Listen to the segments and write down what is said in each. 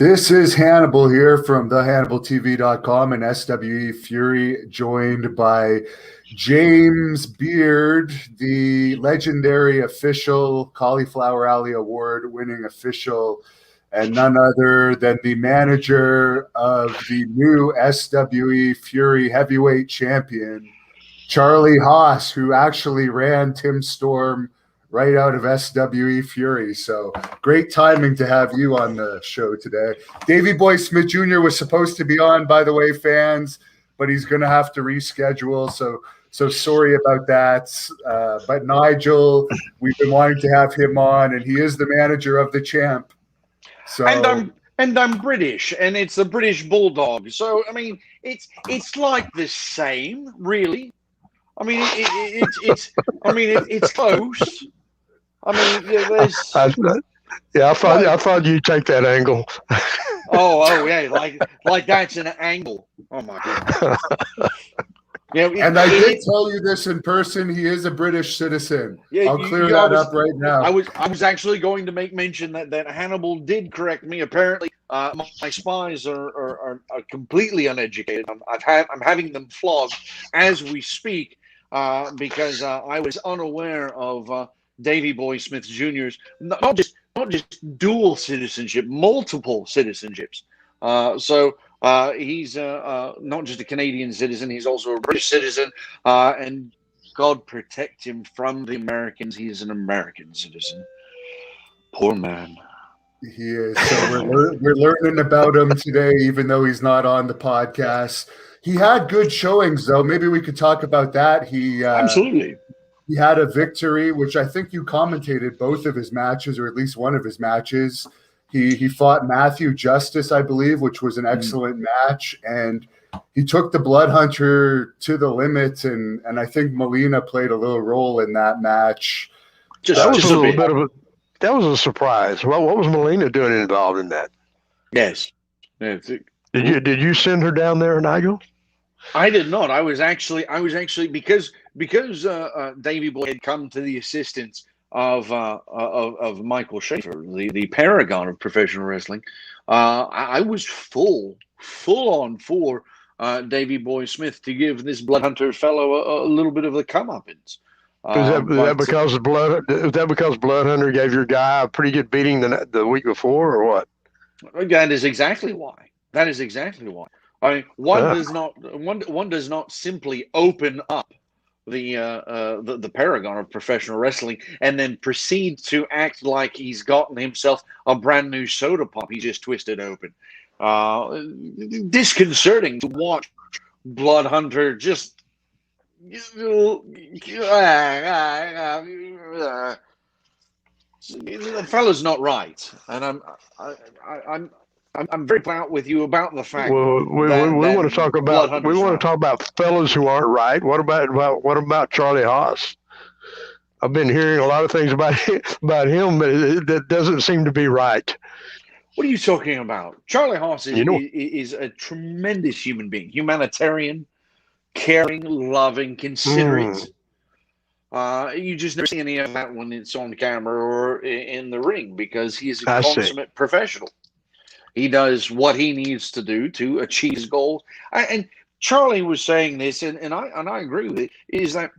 This is Hannibal here from thehannibaltv.com and SWE Fury, joined by James Beard, the legendary official, Cauliflower Alley Award-winning official, and none other than the manager of the new SWE Fury heavyweight champion, Charlie Haas, who actually ran Tim Storm right out of SWE Fury. So great timing to have you on the show today. Davey Boy Smith Jr. was supposed to be on, by the way, fans, but he's going to have to reschedule. So sorry about that. But Nigel, we've been wanting to have him on, and he is the manager of the champ. So and I'm British, and it's a British Bulldog. So I mean, it's like the same, really. I mean, it's close. I mean, there's. I thought you'd take that angle. Oh yeah, like that's an angle. Oh my goodness. And I did tell you this in person. He is a British citizen. Yeah, I'll clear that up right now. I was actually going to make mention that Hannibal did correct me. Apparently, my spies are completely uneducated. I'm having them flogged as we speak because I was unaware of Davey Boy Smith Jr.'s not just dual citizenship, multiple citizenships. So he's not just a Canadian citizen; he's also a British citizen. And God protect him from the Americans. He is an American citizen. Poor man. He is. So we're learning about him today, even though he's not on the podcast. He had good showings, though. Maybe we could talk about that. Absolutely. He had a victory, which I think you commentated both of his matches, or at least one of his matches. He fought Matthew Justice, I believe, which was an excellent match, and he took the Blood Hunter to the limit, and I think Molina played a little role in that match. That was a surprise. Well, what was Molina doing involved in that? Yes. Did you send her down there, Nigel? I did not. I was actually because Davey Boy had come to the assistance of Michael Schaefer, the paragon of professional wrestling. I was full on for Davey Boy Smith to give this Blood Hunter fellow a little bit of the comeuppance. Is that because Blood Hunter gave your guy a pretty good beating the week before, or what? That is exactly why. I mean, one does not simply open up the paragon of professional wrestling and then proceed to act like he's gotten himself a brand new soda pop he just twisted open. Disconcerting to watch Blood Hunter just. The fellow's not right, and I'm very proud with you about the fact. Well, we want to talk about fellows who aren't right. What about Charlie Haas? I've been hearing a lot of things about him, but that doesn't seem to be right. What are you talking about? Charlie Haas is a tremendous human being, humanitarian, caring, loving, considerate. You just never see any of that when it's on camera or in the ring because he's a consummate professional. He does what he needs to do to achieve his goals. And Charlie was saying this, and I agree with it, is that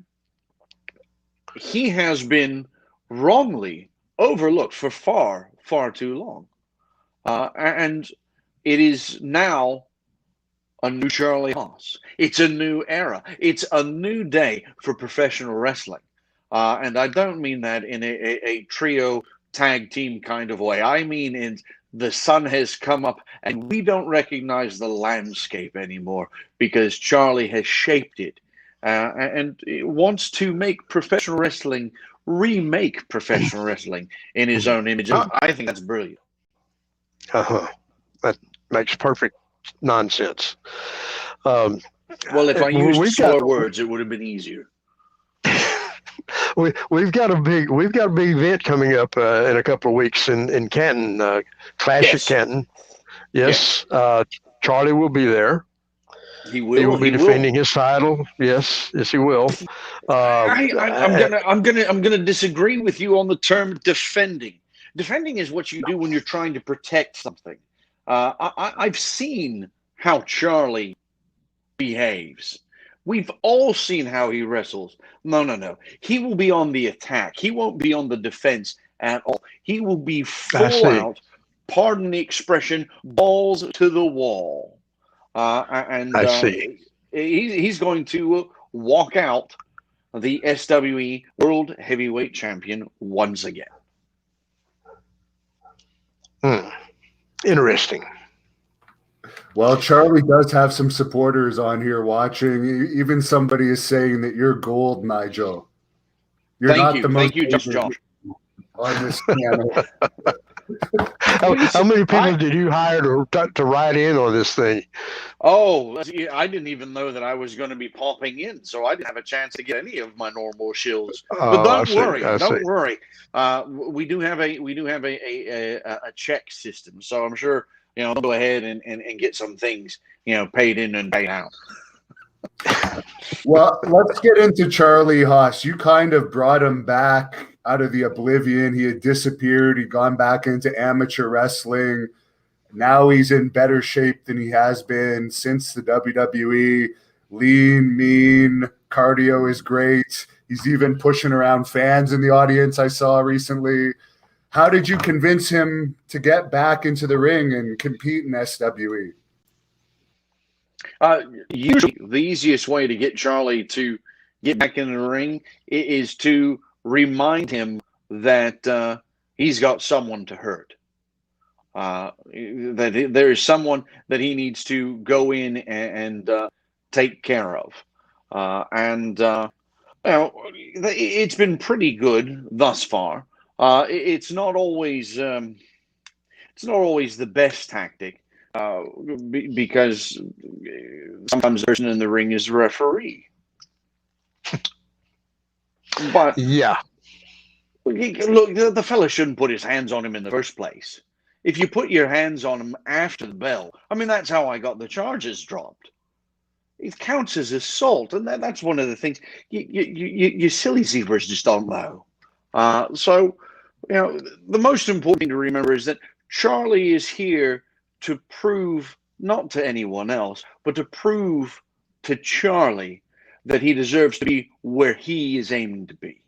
he has been wrongly overlooked for far, far too long. And it is now a new Charlie Haas. It's a new era. It's a new day for professional wrestling. And I don't mean that in a trio tag team kind of way. I mean in the sun has come up and we don't recognize the landscape anymore because Charlie has shaped it and wants to make professional wrestling, remake professional wrestling in his own image. I think that's brilliant. That makes perfect nonsense. Well, if I used slower words, it would have been easier. We've got a big event coming up in a couple of weeks in Canton, Clash at Canton. Yes. Charlie will be there. He will be defending his title. Yes, he will. I'm gonna disagree with you on the term defending. Defending is what you do when you're trying to protect something. I've seen how Charlie behaves. We've all seen how he wrestles. No. He will be on the attack. He won't be on the defense at all. He will be full out, pardon the expression, balls to the wall. He's going to walk out the SWE World Heavyweight Champion once again. Interesting. Well, Charlie does have some supporters on here watching. Even somebody is saying that you're gold, Nigel. You're not the most. Thank you, Just Josh. On this channel. How many people did you hire to write in on this thing? Oh, I didn't even know that I was going to be popping in, so I didn't have a chance to get any of my normal shills. But don't worry. We do have a check system, so I'm sure I'll go ahead and get some things paid in and paid out. Well, let's get into Charlie Haas. You kind of brought him back out of the oblivion. He had disappeared. He'd gone back into amateur wrestling. Now he's in better shape than he has been since the WWE. Lean, mean, cardio is great. He's even pushing around fans in the audience I saw recently. How did you convince him to get back into the ring and compete in SWE? Usually the easiest way to get Charlie to get back in the ring is to remind him that he's got someone to hurt. That there is someone that he needs to go in and take care of. It's been pretty good thus far. It's not always the best tactic. Because sometimes the person in the ring is the referee. But yeah, look, the fella shouldn't put his hands on him in the first place. If you put your hands on him after the bell, I mean, that's how I got the charges dropped. It counts as assault, and that's one of the things you silly zebras just don't know. So the most important thing to remember is that Charlie is here to prove, not to anyone else, but to prove to Charlie that he deserves to be where he is aiming to be.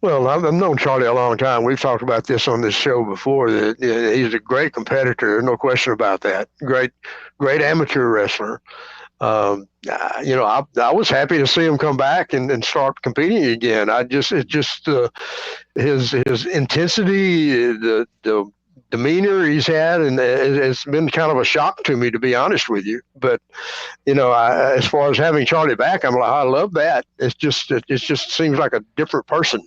Well, I've known Charlie a long time. We've talked about this on this show before, that he's a great competitor, no question about that. Great amateur wrestler. I was happy to see him come back and start competing again. His intensity, the demeanor he's had, and it's been kind of a shock to me, to be honest with you. But as far as having Charlie back, I'm like, I love that. It just seems like a different person.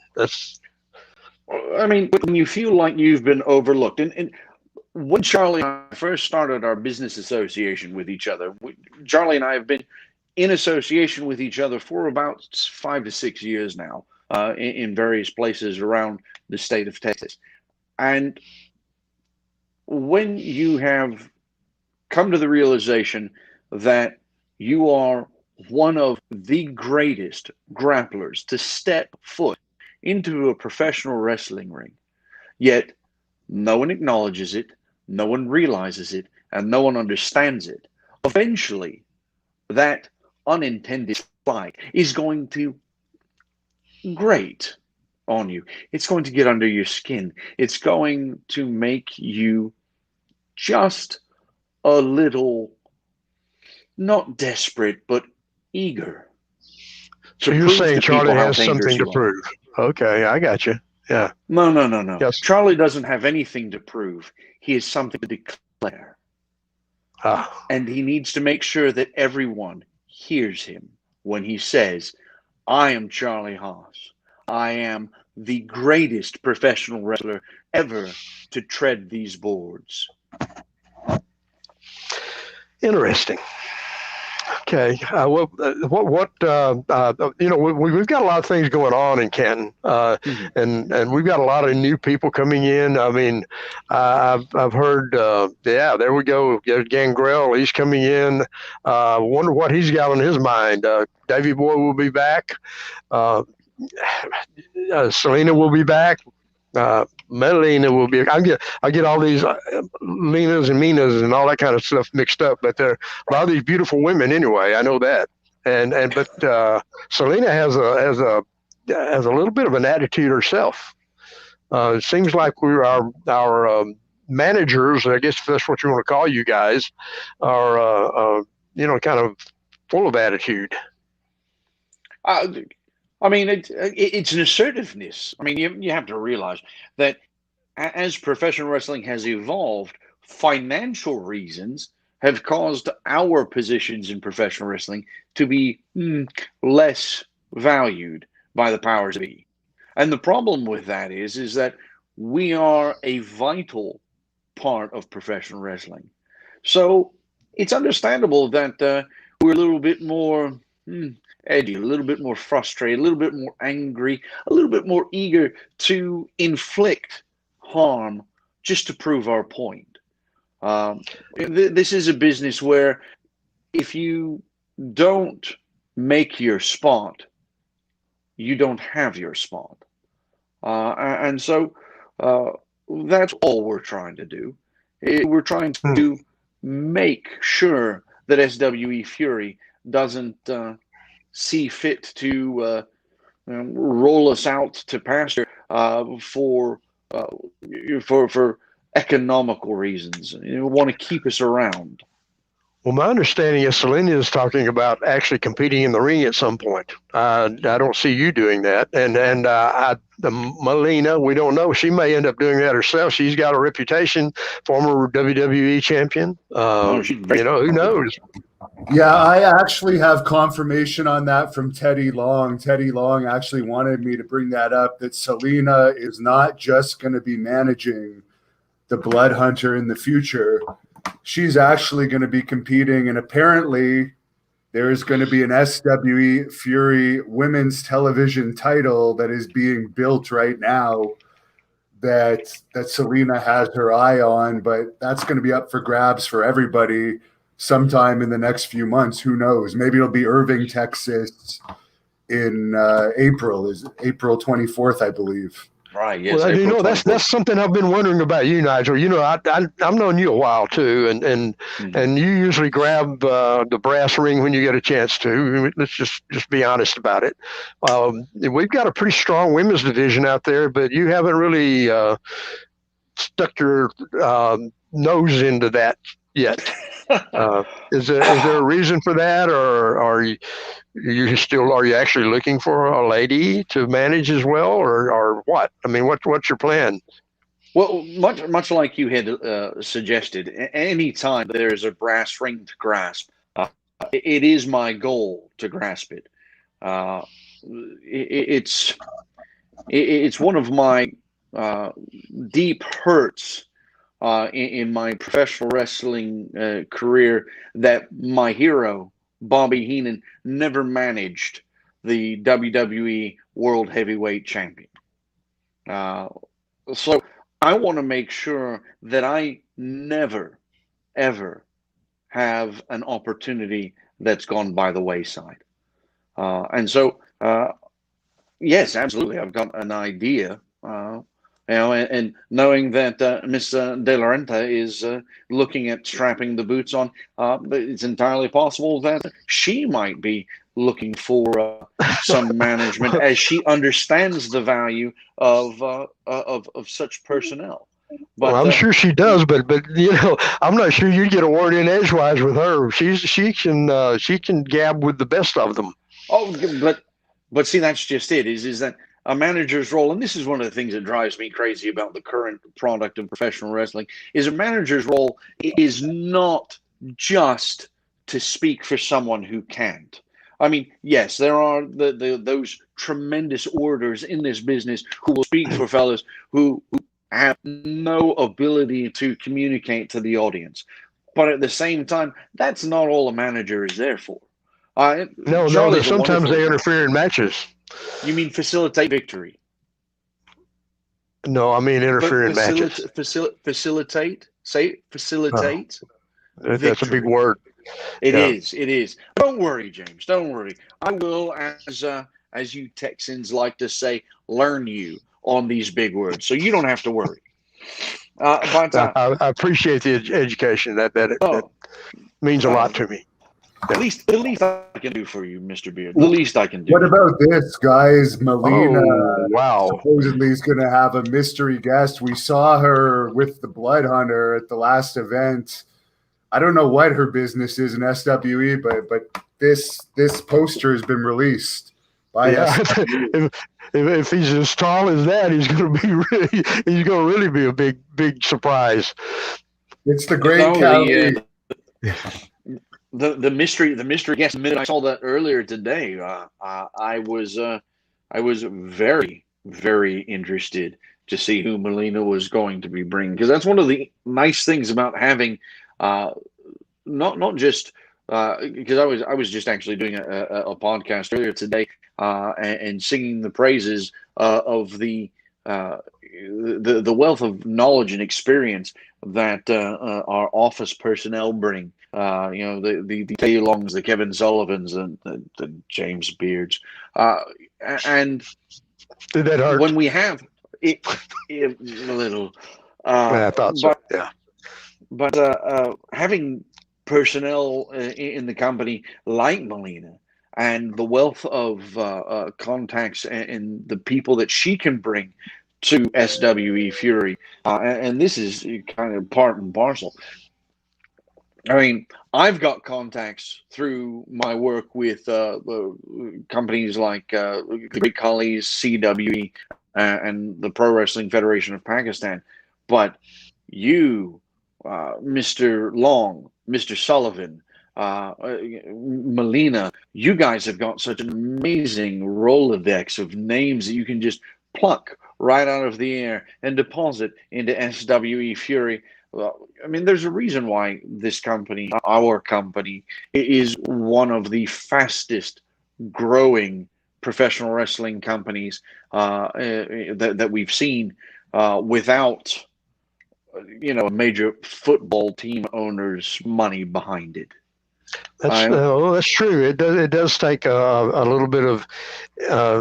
I mean, when you feel like you've been overlooked, and when Charlie and I first started our business association with each other, Charlie and I have been in association with each other for about 5 to 6 years now, in various places around the state of Texas. And when you have come to the realization that you are one of the greatest grapplers to step foot into a professional wrestling ring, yet no one acknowledges it, no one realizes it, and no one understands it, eventually that unintended slight is going to grate on you. It's going to get under your skin. It's going to make you just a little, not desperate, but eager. So you're saying Charlie has something to prove? Okay, I got you. Yeah. No. Yes. Charlie doesn't have anything to prove. He has something to declare. And he needs to make sure that everyone hears him when he says, I am Charlie Haas. I am the greatest professional wrestler ever to tread these boards. Interesting. Okay. We've got a lot of things going on in Canton, and we've got a lot of new people coming in. I mean, I've heard, there we go. There's Gangrel. He's coming in. Wonder what he's got on his mind. Davey Boy will be back. Selena will be back. Melina will be. I get all these Lenas and Minas and all that kind of stuff mixed up, but they're a lot of these beautiful women anyway. I know that, but Selena has a little bit of an attitude herself. It seems like our managers, I guess if that's what you want to call you guys, are kind of full of attitude. I mean, it's an assertiveness. I mean, you have to realize that as professional wrestling has evolved, financial reasons have caused our positions in professional wrestling to be less valued by the powers that be. And the problem with that is that we are a vital part of professional wrestling. So it's understandable that we're a little bit more edgy, a little bit more frustrated, a little bit more angry, a little bit more eager to inflict harm just to prove our point. This is a business where if you don't make your spot, you don't have your spot. And so that's all we're trying to do. We're trying to make sure that SWE Fury doesn't see fit to roll us out to pasture for economical reasons. You want to keep us around. Well, my understanding is Selena is talking about actually competing in the ring at some point. I don't see you doing that, and Melina, we don't know. She may end up doing that herself. She's got a reputation, former WWE champion. Who knows? Yeah, I actually have confirmation on that from Teddy Long. Teddy Long actually wanted me to bring that up, that Selena is not just going to be managing the Blood Hunter in the future. She's actually going to be competing, and apparently there is going to be an SWE Fury women's television title that is being built right now that Selena has her eye on, but that's going to be up for grabs for everybody sometime in the next few months. Who knows? Maybe it'll be Irving, Texas in April. Is April 24th, I believe. Right. Yes. Well, that's something I've been wondering about you, Nigel. I've known you a while too, and you usually grab the brass ring when you get a chance to. Let's just be honest about it. We've got a pretty strong women's division out there, but you haven't really stuck your nose into that yet. Is there a reason for that, or are you actually looking for a lady to manage as well, or what? I mean, what's your plan? Well, much like you had suggested, any time there's a brass ring to grasp, it is my goal to grasp it. It's one of my deep hurts in my professional wrestling career that my hero, Bobby Heenan, never managed the WWE World Heavyweight Champion. So I want to make sure that I never, ever have an opportunity that's gone by the wayside. And so, yes, absolutely, I've got an idea. And knowing that Miss De La Renta is looking at strapping the boots on, it's entirely possible that she might be looking for some management as she understands the value of such personnel. But, well, I'm sure she does, but I'm not sure you'd get a word in edgewise with her. She can gab with the best of them. Oh, but see, that's just it. Is that a manager's role, and this is one of the things that drives me crazy about the current product of professional wrestling, is a manager's role is not just to speak for someone who can't. I mean, yes, there are those tremendous orators in this business who will speak for fellas who have no ability to communicate to the audience. But at the same time, that's not all a manager is there for. No, sometimes they interfere in matches. You mean facilitate victory? No, I mean interfere in matches. Facilitate? Say facilitate. That's a big word. It is. Don't worry, James. Don't worry. I will, as you Texans like to say, learn you on these big words, so you don't have to worry. I appreciate the education. That means a lot to me. The least I can do for you, Mr. Beard. The least I can do. What about this, guys? Melina wow. supposedly is going to have a mystery guest. We saw her with the Blood Hunter at the last event. I don't know what her business is in SWE, but this poster has been released by SWE. If he's as tall as that, he's going to really be a big surprise. It's the great Cali. The mystery guest. The minute I saw that earlier today, I was very, very interested to see who Melina was going to be bringing, because that's one of the nice things about having not just because I was just actually doing a podcast earlier today and singing the praises of the wealth of knowledge and experience that our office personnel bring. The Teddy Longs, the Kevin Sullivans, and the James Beards, and did that hurt? When we have it a little. I thought so. Yeah, but having personnel in the company like Melina and the wealth of contacts and the people that she can bring to SWE Fury, and this is kind of part and parcel. I mean, I've got contacts through my work with companies like the Great Khali's, CWE, and the Pro Wrestling Federation of Pakistan. But you, Mr. Long, Mr. Sullivan, Melina, you guys have got such an amazing Rolodex of names that you can just pluck right out of the air and deposit into SWE Fury. Well, I mean, there's a reason why this company, our company, is one of the fastest growing professional wrestling companies that we've seen without, a major football team owner's money behind it. That's true. It does take a little bit of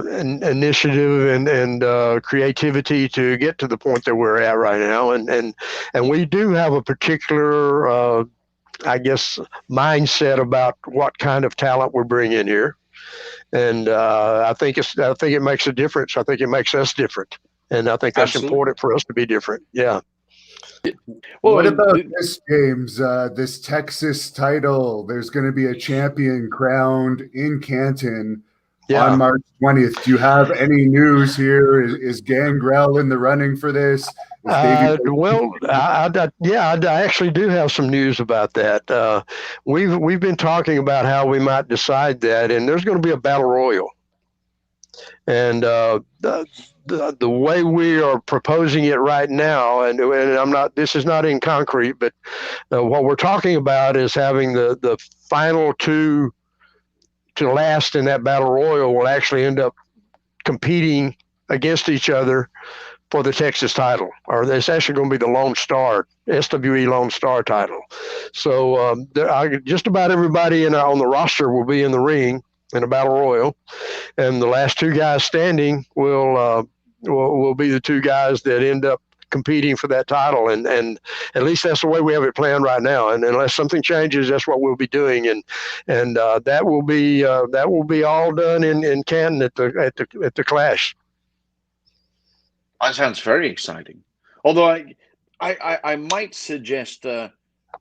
initiative and creativity to get to the point that we're at right now, and we do have a particular, mindset about what kind of talent we're bringing here, and I think it makes a difference. I think it makes us different, and I think that's important for us to be different. Yeah. Well, what about this, James? This Texas title, there's going to be a champion crowned in Canton on March 20th. Do you have any news here? Is Gangrel in the running for this? I actually do have some news about that. We've been talking about how we might decide that, and there's going to be a battle royal. And the way we are proposing it right now, and this is not in concrete, but what we're talking about is having the final two to last in that battle royal will actually end up competing against each other for the Texas title, or it's actually going to be the Lone Star, SWE Lone Star title. So just about everybody on the roster will be in the ring in a battle royal, and the last two guys standing will be the two guys that end up competing for that title, and at least that's the way we have it planned right now. And unless something changes, that's what we'll be doing, and that will be all done in Canton at the Clash. That sounds very exciting. Although I might suggest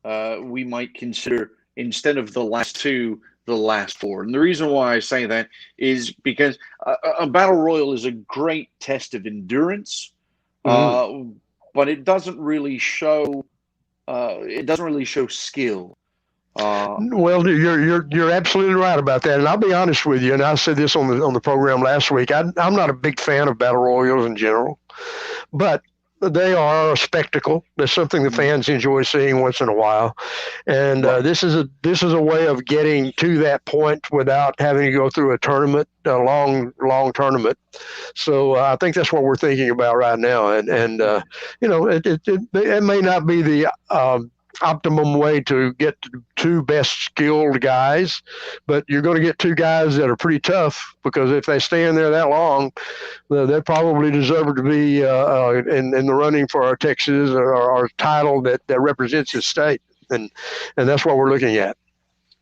we might consider, instead of the last two, the last four. And the reason why I say that is because a battle royal is a great test of endurance, but it doesn't really show skill. Well, you're absolutely right about that, and I'll be honest with you. And I said this on the program last week. I'm not a big fan of battle royals in general, but they are a spectacle. There's something the fans enjoy seeing once in a while, and this is a way of getting to that point without having to go through a long tournament. So I think that's what we're thinking about right now, and it may not be the optimum way to get the two best skilled guys, but you're going to get two guys that are pretty tough, because if they stay in there that long, they probably deserve to be in the running for our Texas or our title that represents the state, and that's what we're looking at.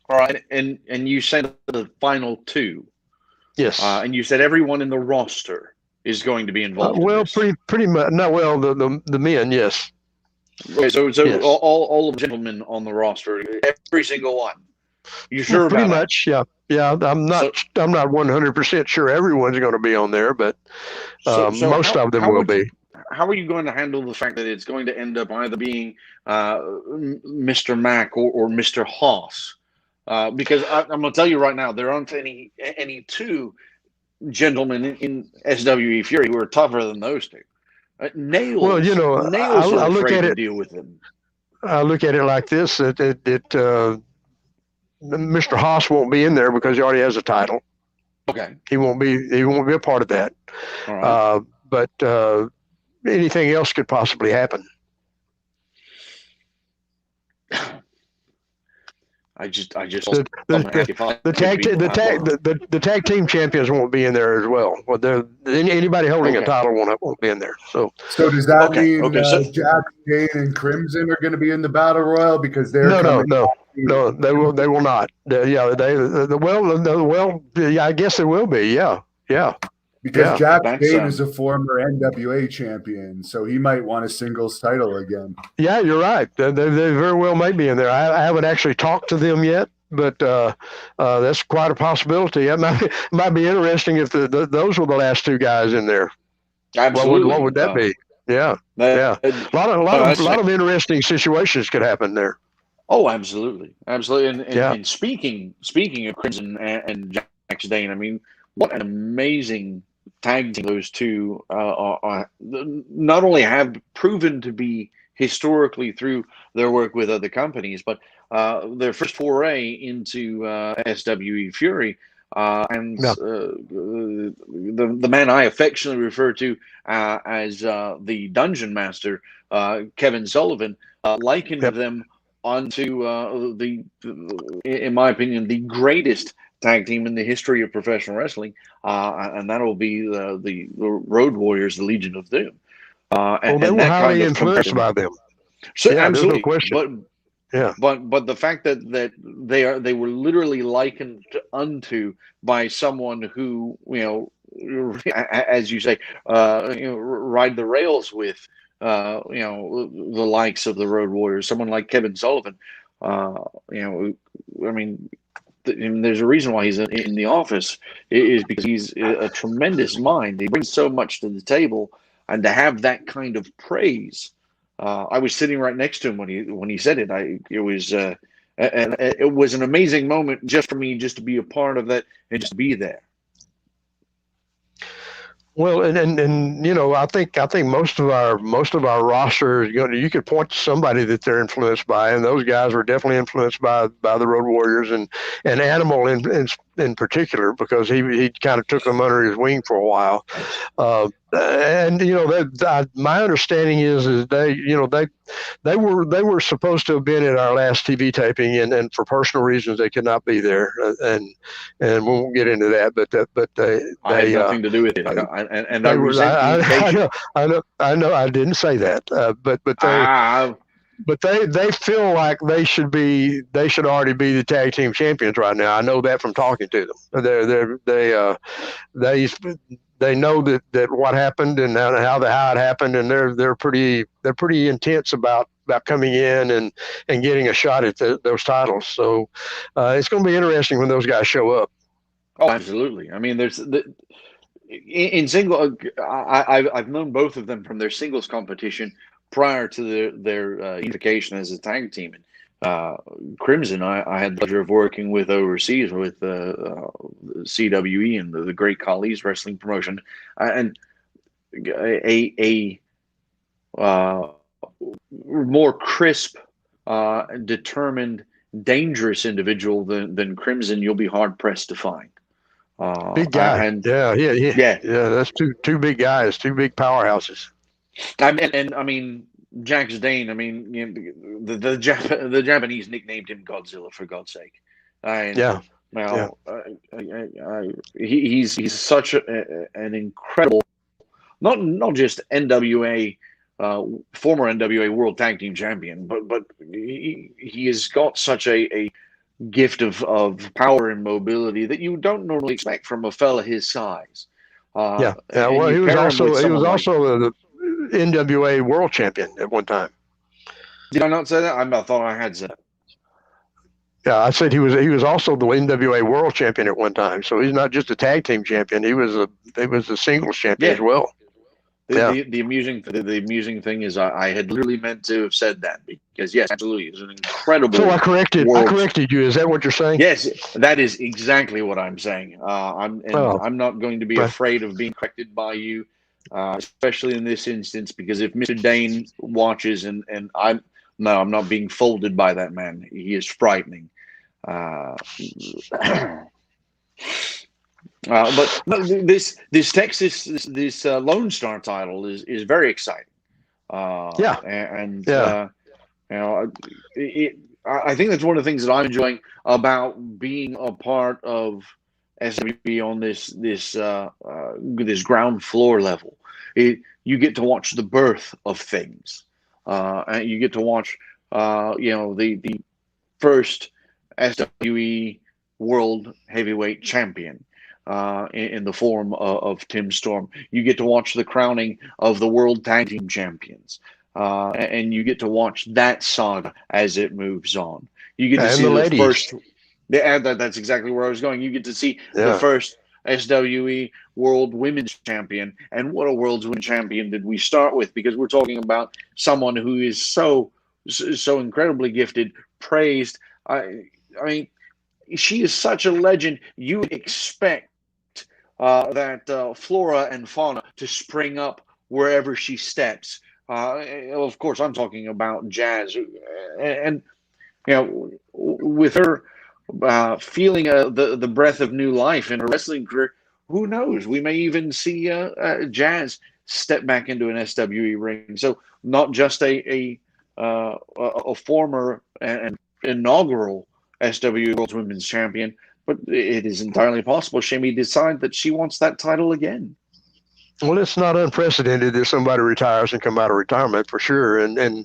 All right, and you said the final two. Yes. And you said everyone in the roster is going to be involved. Well, in this. pretty much. No, well, the men, yes. Okay, so yes. all the gentlemen on the roster, every single one. You sure well, about pretty that? much, yeah. I'm not 100% sure everyone's going to be on there, but most of them will be. How are you going to handle the fact that it's going to end up either being Mr. Mack or Mr. Haas? Because I'm going to tell you right now, there aren't any two gentlemen in SWE Fury who are tougher than those two. Nails. Well, Nails are afraid to deal with them. I look at it like this: Mr. Haas won't be in there because he already has a title. Okay. He won't be a part of that. All right. But anything else could possibly happen. I just the tag team champions won't be in there as well. Well, anybody holding a title won't be in there. So does that mean Jack, Dane, and Crimson are going to be in the battle royal because they're no, they will not. I guess they will be. Yeah. Because Jack Dane is a former NWA champion, so he might want a singles title again. Yeah, you're right. They very well may be in there. I haven't actually talked to them yet, but that's quite a possibility. It might be interesting if those were the last two guys in there. Absolutely. What would that be? Yeah. A lot of interesting situations could happen there. Oh, absolutely. And speaking of Crimson and Jack Dane, I mean, what an amazing tag team those two are not only have proven to be historically through their work with other companies, but their first foray into SWE Fury the man I affectionately refer to as the Dungeon Master, Kevin Sullivan, likened them onto in my opinion, the greatest tag team in the history of professional wrestling, and that will be the Road Warriors, the Legion of Doom. And they were highly influenced by them. So absolutely, no question. But the fact that they were literally likened unto by someone who, as you say, ride the rails with, the likes of the Road Warriors, someone like Kevin Sullivan. There's a reason why he's in the office, is because he's a tremendous mind. He brings so much to the table, and to have that kind of praise. I was sitting right next to him when he said it. It was an amazing moment just for me, just to be a part of that and just be there. Well, and I think most of our roster, you could point to somebody that they're influenced by, and those guys were definitely influenced by the Road Warriors and Animal in particular, because he kind of took them under his wing for a while. And my understanding is they were supposed to have been at our last TV taping, and for personal reasons they could not be there, and we won't get into that. But they I had nothing to do with it. I know I didn't say that, but they feel like they should already be the tag team champions right now. I know that from talking to them. They know that what happened and how it happened, and they're pretty intense about coming in and getting a shot at those titles. So it's going to be interesting when those guys show up. Oh, absolutely. I mean, in single, I've known both of them from their singles competition prior to their unification as a tag team. Crimson, I had the pleasure of working with overseas with CWE and the Great Khali's wrestling promotion, and a more crisp, determined, dangerous individual than Crimson you'll be hard pressed to find. Big guy, yeah. That's two big guys, two big powerhouses. And I mean, Jax Dane. I mean, the Japanese nicknamed him Godzilla, for God's sake. Yeah. Now, he's such an incredible, not just NWA, former NWA World Tag Team Champion, but he has got such a gift of power and mobility that you don't normally expect from a fella his size. Well, he was also the NWA World Champion at one time. Did I not say that? I thought I had said that. Yeah, I said he was also the NWA World Champion at one time. So he's not just a tag team champion; he was a singles champion as well. The amusing thing is I had literally meant to have said that, because yes, absolutely, it's an incredible. So I corrected you. Is that what you're saying? Yes, that is exactly what I'm saying. I'm not going to be afraid of being corrected by you, especially in this instance, because if Mr. Dane watches and I'm not being folded by that man. He is frightening. But this Texas Lone Star title is very exciting. I think that's one of the things that I'm enjoying about being a part of SWE on this ground floor level. You get to watch the birth of things. And you get to watch, the first SWE World Heavyweight Champion in the form of Tim Storm. You get to watch the crowning of the World Tag Team Champions, and you get to watch that saga as it moves on. You get to see the first. That's exactly where I was going. You get to see the first SWE World Women's Champion, and what a World Women's Champion did we start with? Because we're talking about someone who is so incredibly gifted, praised. I mean, she is such a legend. You would expect that flora and fauna to spring up wherever she steps. Of course, I'm talking about Jazz, and with her feeling the breath of new life in her wrestling career, who knows? We may even see Jazz step back into an SWE ring. So not just a former and inaugural SWE World Women's Champion, but it is entirely possible she may decide that she wants that title again. Well, it's not unprecedented that somebody retires and come out of retirement, for sure. And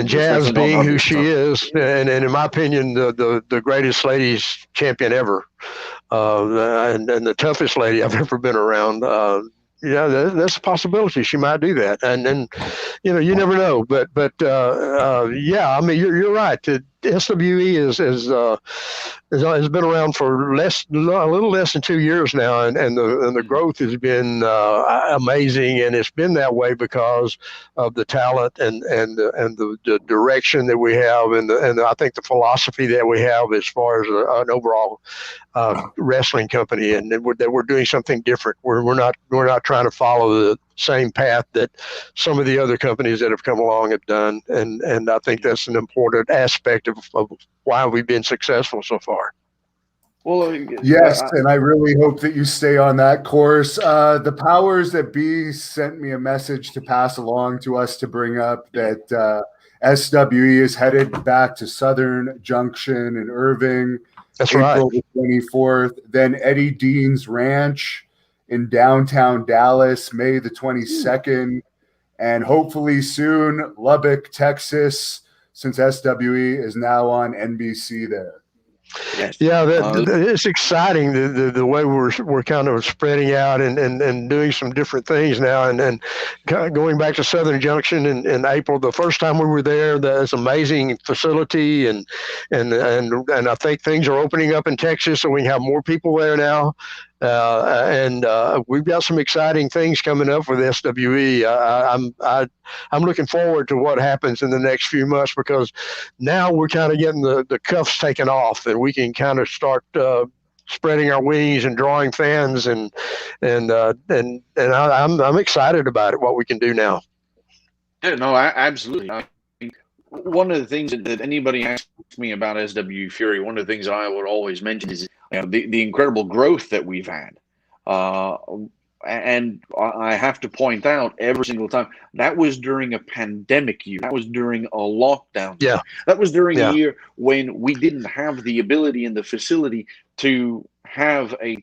Jazz being who she is, and in my opinion, the greatest ladies champion ever, and the toughest lady I've ever been around. That's a possibility. She might do that, and you never know. But I mean, you're right. SWE has been around for a little less than 2 years now, and the growth has been amazing, and it's been that way because of the talent and the direction that we have, and I think the philosophy that we have as far as an overall wrestling company, and that we're doing something different. We're not trying to follow the same path that some of the other companies that have come along have done, and I think that's an important aspect of why we've been successful so far. Well, yes, and I really hope that you stay on that course. The powers that be sent me a message to pass along to us to bring up that SWE is headed back to Southern Junction in Irving. That's April right. the 24th. Then Eddie Dean's Ranch in downtown Dallas, May the 22nd. And hopefully soon, Lubbock, Texas, since SWE is now on NBC there. Yeah, it's exciting the way we're kind of spreading out and doing some different things now, and going back to Southern Junction in April. The first time we were there, that's amazing facility, and I think things are opening up in Texas, so we can have more people there now. And we've got some exciting things coming up with SWE. I'm looking forward to what happens in the next few months, because now we're kind of getting the cuffs taken off, and we can kind of start spreading our wings and drawing fans, and I'm excited about it, what we can do now. Yeah, no, absolutely. One of the things that anybody asks me about SWE Fury, one of the things I would always mention is the incredible growth that we've had. and I have to point out every single time, that was during a pandemic year. That was during a lockdown year. Yeah. That was during a Yeah. year when we didn't have the ability and the facility to have a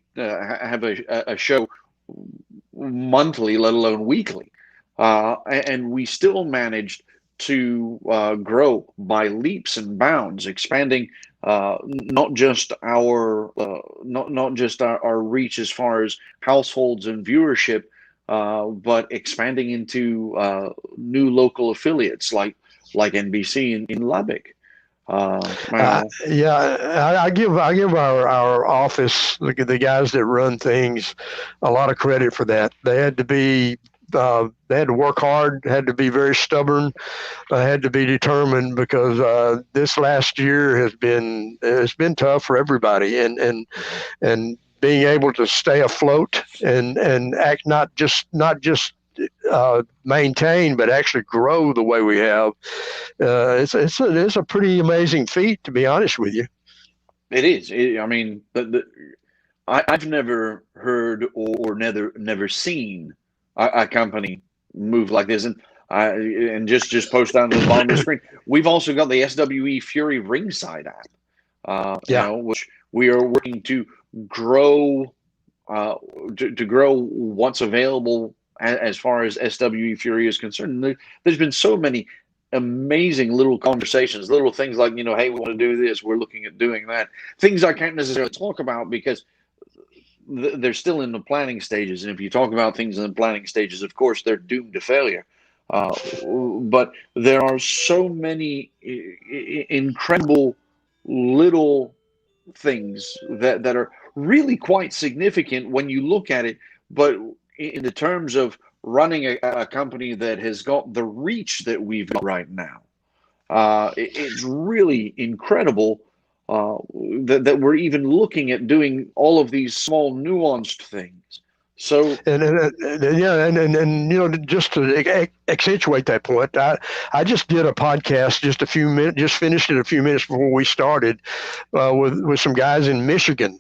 show monthly, let alone weekly. And we still managed to grow by leaps and bounds, expanding not just our reach as far as households and viewership, but expanding into new local affiliates like NBC in Lubbock. Yeah, I give our office, the guys that run things, a lot of credit for that. They had to work hard, had to be very stubborn, had to be determined, because this last year it's been tough for everybody, and being able to stay afloat and act not just maintain, but actually grow the way we have. It's a pretty amazing feat, to be honest with you. It is. I mean, I've never heard or never seen a company move like this. And just post down to the bottom of the screen, we've also got the SWE Fury Ringside app, which we are working to grow to grow what's available as far as SWE Fury is concerned. There's been so many amazing little conversations, little things like, hey, we want to do this, we're looking at doing that. Things I can't necessarily talk about because they're still in the planning stages. And if you talk about things in the planning stages, of course, they're doomed to failure. But there are so many incredible little things that are really quite significant when you look at it. But in the terms of running a company that has got the reach that we've got right now, it's really incredible that we're even looking at doing all of these small nuanced things. So and just to accentuate that point, I just did a podcast just finished it a few minutes before we started, with some guys in Michigan.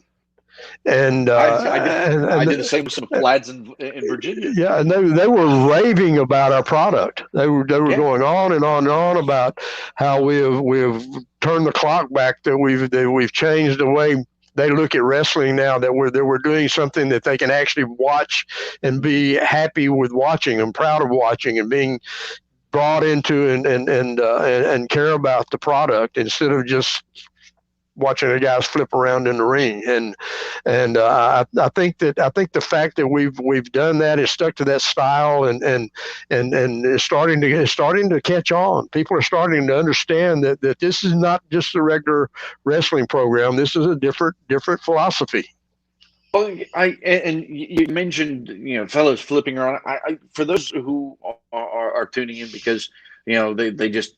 And I did the same with some lads in Virginia. Yeah, and they were raving about our product. They were going on and on and on about how we've turned the clock back, that we've changed the way they look at wrestling now, that we're doing something that they can actually watch and be happy with watching and proud of watching and being brought into and care about the product, instead of just watching the guys flip around in the ring. And I think the fact that we've done that, is stuck to that style, and it's starting to catch on. People are starting to understand that this is not just a regular wrestling program. This is a different philosophy. Well, and you mentioned, fellows flipping around. For those who are tuning in because they just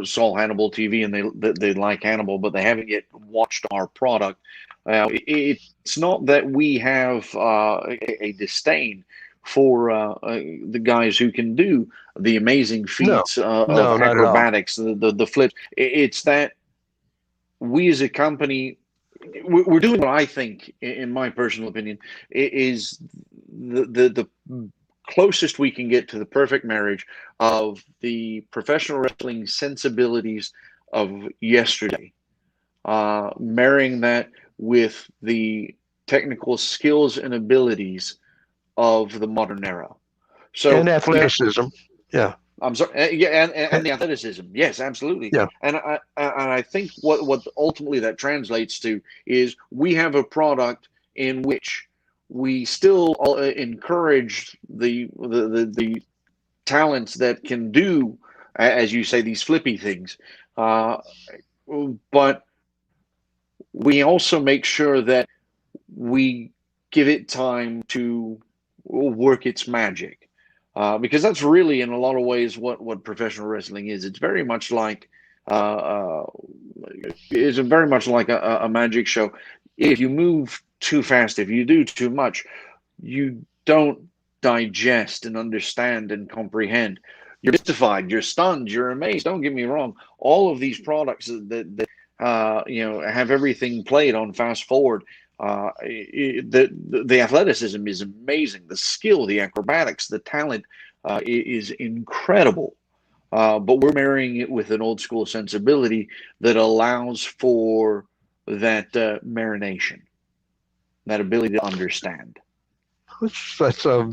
saw Hannibal TV and they like Hannibal, but they haven't yet watched our product. It's not that we have a disdain for the guys who can do the amazing feats of acrobatics, the flips. It's that we as a company, we're doing what I think, in my personal opinion, is the closest we can get to the perfect marriage of the professional wrestling sensibilities of yesterday, marrying that with the technical skills and abilities of the modern era. So, and athleticism. Yeah. I'm sorry. Yeah, and the athleticism. Yes, absolutely. Yeah. And I think what ultimately that translates to is we have a product in which we still encourage the talents that can do, as you say, these flippy things, but we also make sure that we give it time to work its magic, because that's really, in a lot of ways, what professional wrestling is. It's very much like a magic show. If you move too fast, if you do too much, you don't digest and understand and comprehend. You're mystified, you're stunned, you're amazed. Don't get me wrong. All of these products that have everything played on fast forward, The athleticism is amazing. The skill, the acrobatics, the talent is incredible. But we're marrying it with an old school sensibility that allows for that marination, that ability to understand. That's a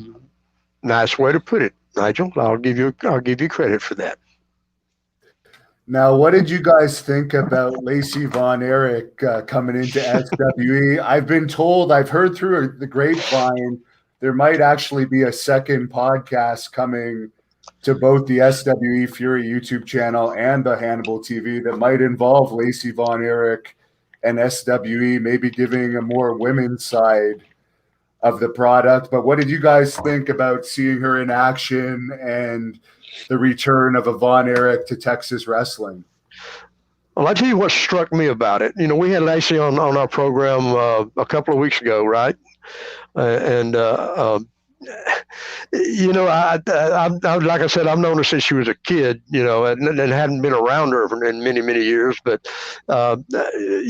nice way to put it, Nigel. I'll give you credit for that. Now, what did you guys think about Lacey Von Erich coming into SWE? I've been told, I've heard through the grapevine, there might actually be a second podcast coming to both the SWE Fury YouTube channel and the Hannibal TV that might involve Lacey Von Erich and SWE, maybe giving a more women's side of the product. But what did you guys think about seeing her in action and the return of a Von Erich to Texas wrestling? Well, I'll tell you what struck me about it. We had Lacey on our program a couple of weeks ago, right? I like I said, I've known her since she was a kid, and hadn't been around her in many, many years. But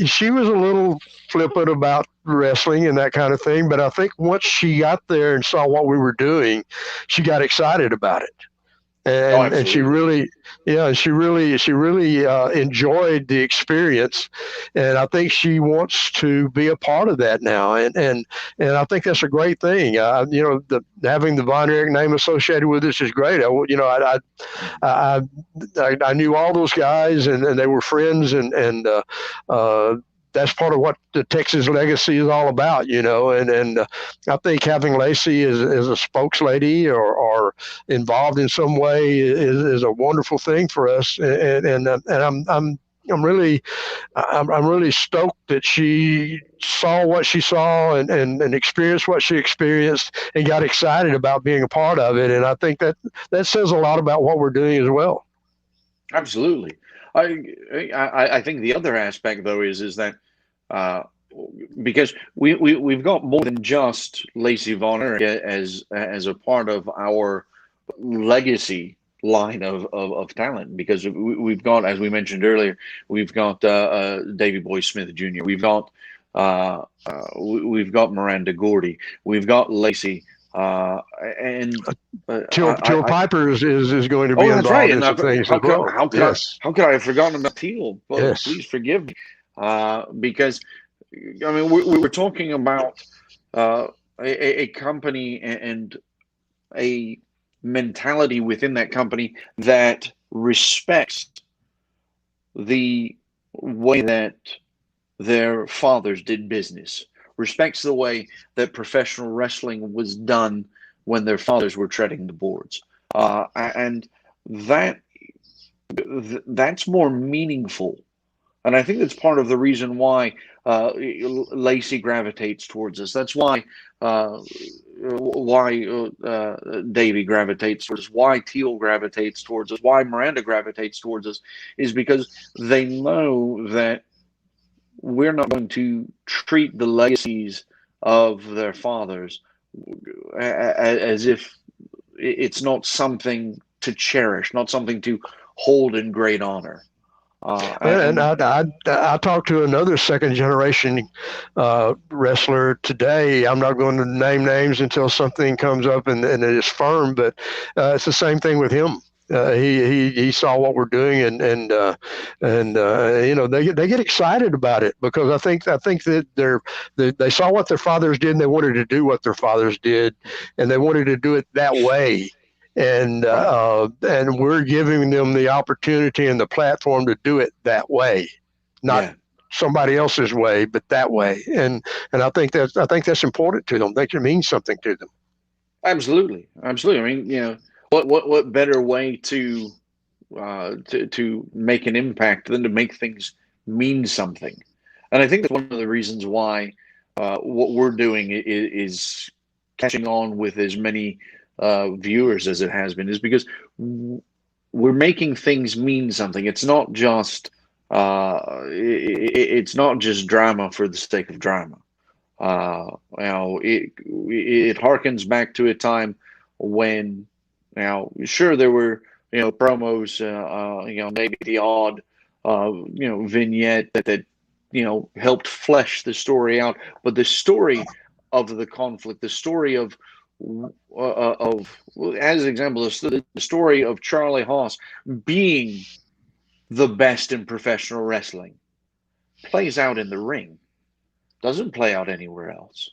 she was a little flippant about wrestling and that kind of thing. But I think once she got there and saw what we were doing, she got excited about it. And she really enjoyed the experience, and I think she wants to be a part of that now, and I think that's a great thing. Having the Von Erich name associated with this is great. I knew all those guys, and they were friends, and that's part of what the Texas legacy is all about, and I think having Lacey as a spokeslady or involved in some way is a wonderful thing for us, and I'm really stoked that she saw what she saw and experienced what she experienced and got excited about being a part of it, and I think that says a lot about what we're doing as well. Absolutely. I think the other aspect though is that because we've got more than just Lacey Von Erich as a part of our legacy line of talent, because we've got, as we mentioned earlier, we've got Davey Boy Smith Jr. We've got Miranda Gordy. We've got Lacey. And Teal Piper is going to be involved in some things as well. How could I have forgotten about Teal? Well, yes. Please forgive me, because I mean we're talking about a company and a mentality within that company that respects the way that their fathers did business, respects the way that professional wrestling was done when their fathers were treading the boards, and that's more meaningful. And I think that's part of the reason why Lacey gravitates towards us. That's why Davey gravitates towards us, why Teal gravitates towards us, why Miranda gravitates towards us, is because they know that we're not going to treat the legacies of their fathers as if it's not something to cherish, not something to hold in great honor. And I talked to another second generation wrestler today. I'm not going to name names until something comes up and it is firm, but it's the same thing with him. He saw what we're doing and they get excited about it, because I think that they saw what their fathers did and they wanted to do what their fathers did, and they wanted to do it that way. And we're giving them the opportunity and the platform to do it that way, not somebody else's way, but that way. And I think that's important to them. I think it means something to them. Absolutely. I mean, what better way to make an impact than to make things mean something? And I think that's one of the reasons why what we're doing is catching on with as many viewers as it has been, is because we're making things mean something. It's not just it's not just drama for the sake of drama. It harkens back to a time when, sure, there were promos, maybe the odd vignette that helped flesh the story out. But the story of the conflict, the story of as an example, the story of Charlie Haas being the best in professional wrestling plays out in the ring, doesn't play out anywhere else.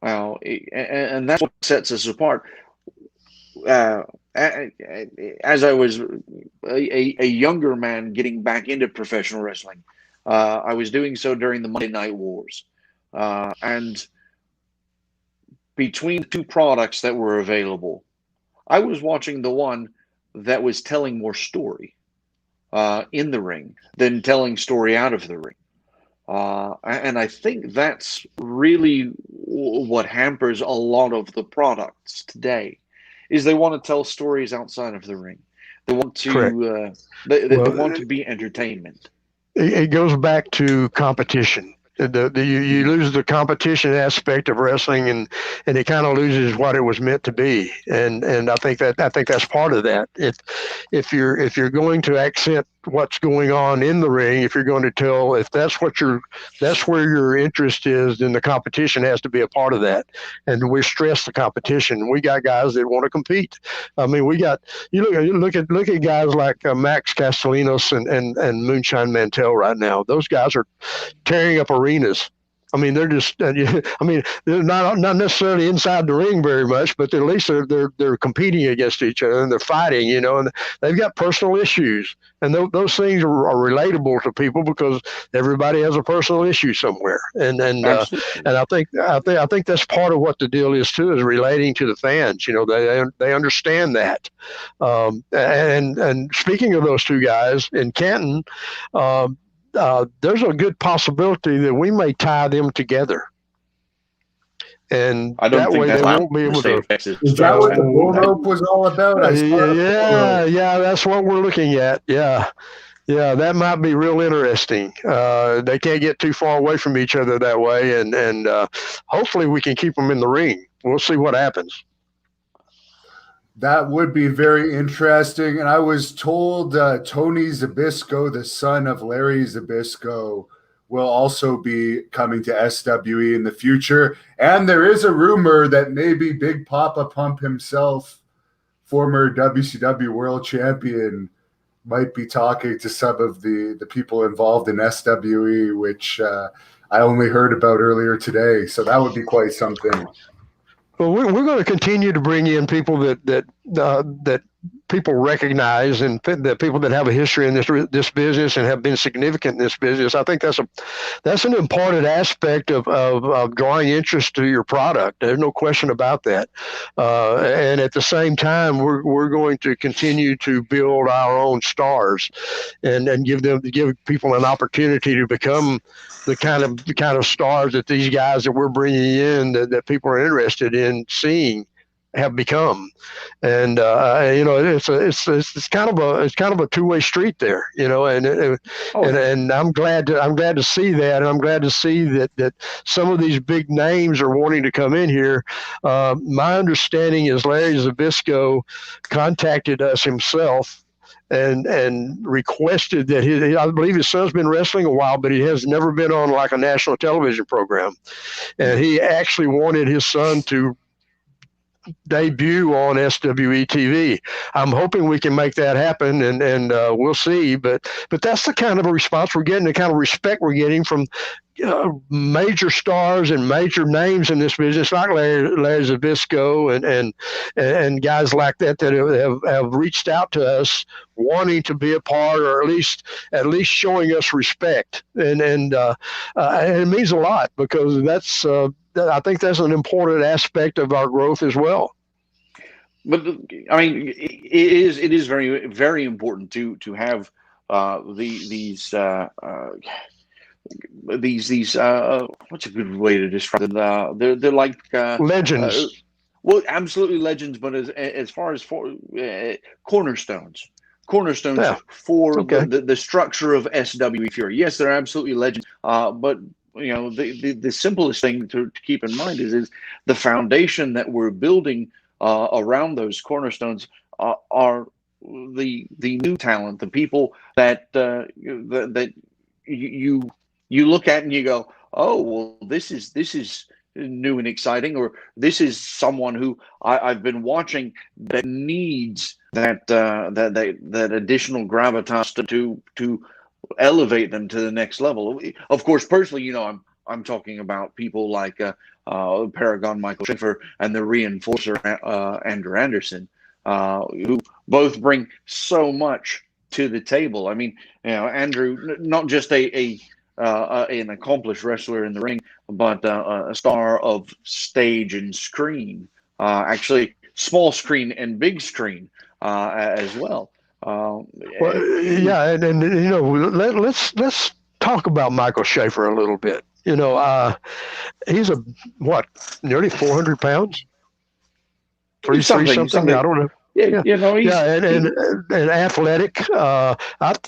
Well, and that's what sets us apart. As I was a younger man getting back into professional wrestling, I was doing so during the Monday Night Wars. And between two products that were available, I was watching the one that was telling more story in the ring than telling story out of the ring. And I think that's really what hampers a lot of the products today, is they want to tell stories outside of the ring. They want to they want to be entertainment. It goes back to competition. You lose the competition aspect of wrestling, and it kind of loses what it was meant to be. And I think that's part of that. If you're going to accent what's going on in the ring, if you're going to tell, if that's where your interest is, then the competition has to be a part of that. And we stress the competition. We got guys that want to compete. I mean, you look at guys like Max Castellanos and Moonshine Mantell right now. Those guys are tearing up arenas. I mean, they're just. I mean, they're not necessarily inside the ring very much, but at least they're competing against each other and they're fighting. And they've got personal issues, and those things are relatable to people because everybody has a personal issue somewhere. And I think that's part of what the deal is too, is relating to the fans. They understand that. And speaking of those two guys in Canton. There's a good possibility that we may tie them together. And that way they won't be able to. Is that what the bull rope was all about? Yeah, that's what we're looking at. Yeah, that might be real interesting. They can't get too far away from each other that way, and hopefully we can keep them in the ring. We'll see what happens. That would be very interesting. And I was told Tony Zbyszko, the son of Larry Zbyszko, will also be coming to SWE in the future. And there is a rumor that maybe Big Papa Pump himself, former WCW World Champion, might be talking to some of the people involved in SWE, which I only heard about earlier today. So that would be quite something. Well, we're going to continue to bring in people that people recognize, and the people that have a history in this business and have been significant in this business. I think that's an important aspect of drawing interest to your product. There's no question about that. And at the same time, we're going to continue to build our own stars, and give people an opportunity to become the kind of stars that these guys that we're bringing in that people are interested in seeing have become. And it's kind of a two-way street there, and I'm glad to see that, and I'm glad to see that some of these big names are wanting to come in here. My understanding is Larry Zbyszko contacted us himself and requested that I believe his son's been wrestling a while, but he has never been on like a national television program, and he actually wanted his son to debut on SWE TV. I'm hoping we can make that happen, and we'll see. But that's the kind of a response we're getting, the kind of respect we're getting from major stars and major names in this business, like Larry Zbyszko and guys like that have reached out to us, wanting to be a part, or at least showing us respect, and it means a lot, because I think that's an important aspect of our growth as well. But I mean, it is very, very important to have these what's a good way to describe them? They're like legends. Well, absolutely legends, but as far as cornerstones for the structure of SWE Fury. Yes, they're absolutely legends, but the simplest thing to keep in mind is the foundation that we're building around those cornerstones are the new talent, the people that you you look at and you go, oh, well, this is new and exciting, or this is someone who I've been watching that needs that additional gravitas to elevate them to the next level. Of course, personally, I'm talking about people like Paragon Michael Schaefer and the Reinforcer Andrew Anderson, who both bring so much to the table. I mean, Andrew, not just an accomplished wrestler in the ring, but a star of stage and screen, actually small screen and big screen as well. Yeah, and let's talk about Michael Schaefer a little bit. He's nearly 400 pounds, 3 something. I don't know. Yeah. And athletic.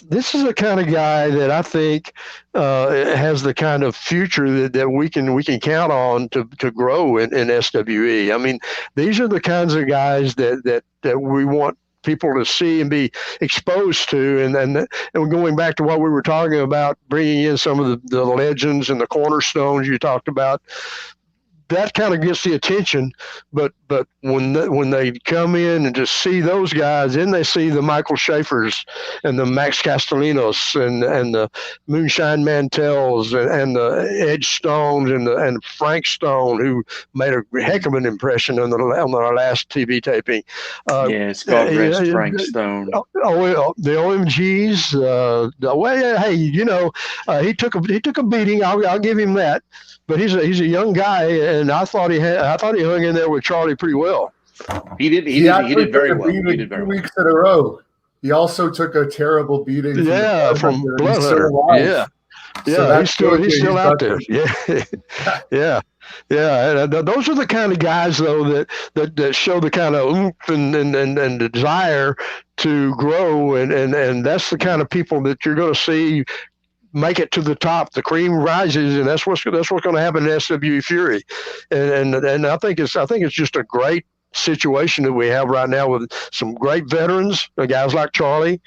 This is the kind of guy that I think has the kind of future that we can count on to grow in SWE. I mean, these are the kinds of guys that we want people to see and be exposed to, and going back to what we were talking about, bringing in some of the legends and the cornerstones you talked about. That kind of gets the attention, but when they come in and just see those guys, then they see the Michael Schaefers and the Max Castellanos and the Moonshine Mantels and the Edge Stones and Frank Stone, who made a heck of an impression on our last TV taping. Yes, God rest Frank Stone. The OMGs. He took a beating. I'll give him that. But he's a young guy, and I thought he hung in there with Charlie pretty well. He did very well. He did very 2 weeks in a row. He also took a terrible beating. From Bloodhunter. Yeah. He's still out there. Yeah. And those are the kind of guys, though, that show the kind of oomph and the desire to grow, and that's the kind of people that you're going to see make it to the top. The cream rises, and that's what's going to happen in SWE Fury. And I think it's just a great situation that we have right now with some great veterans, guys like Charlie,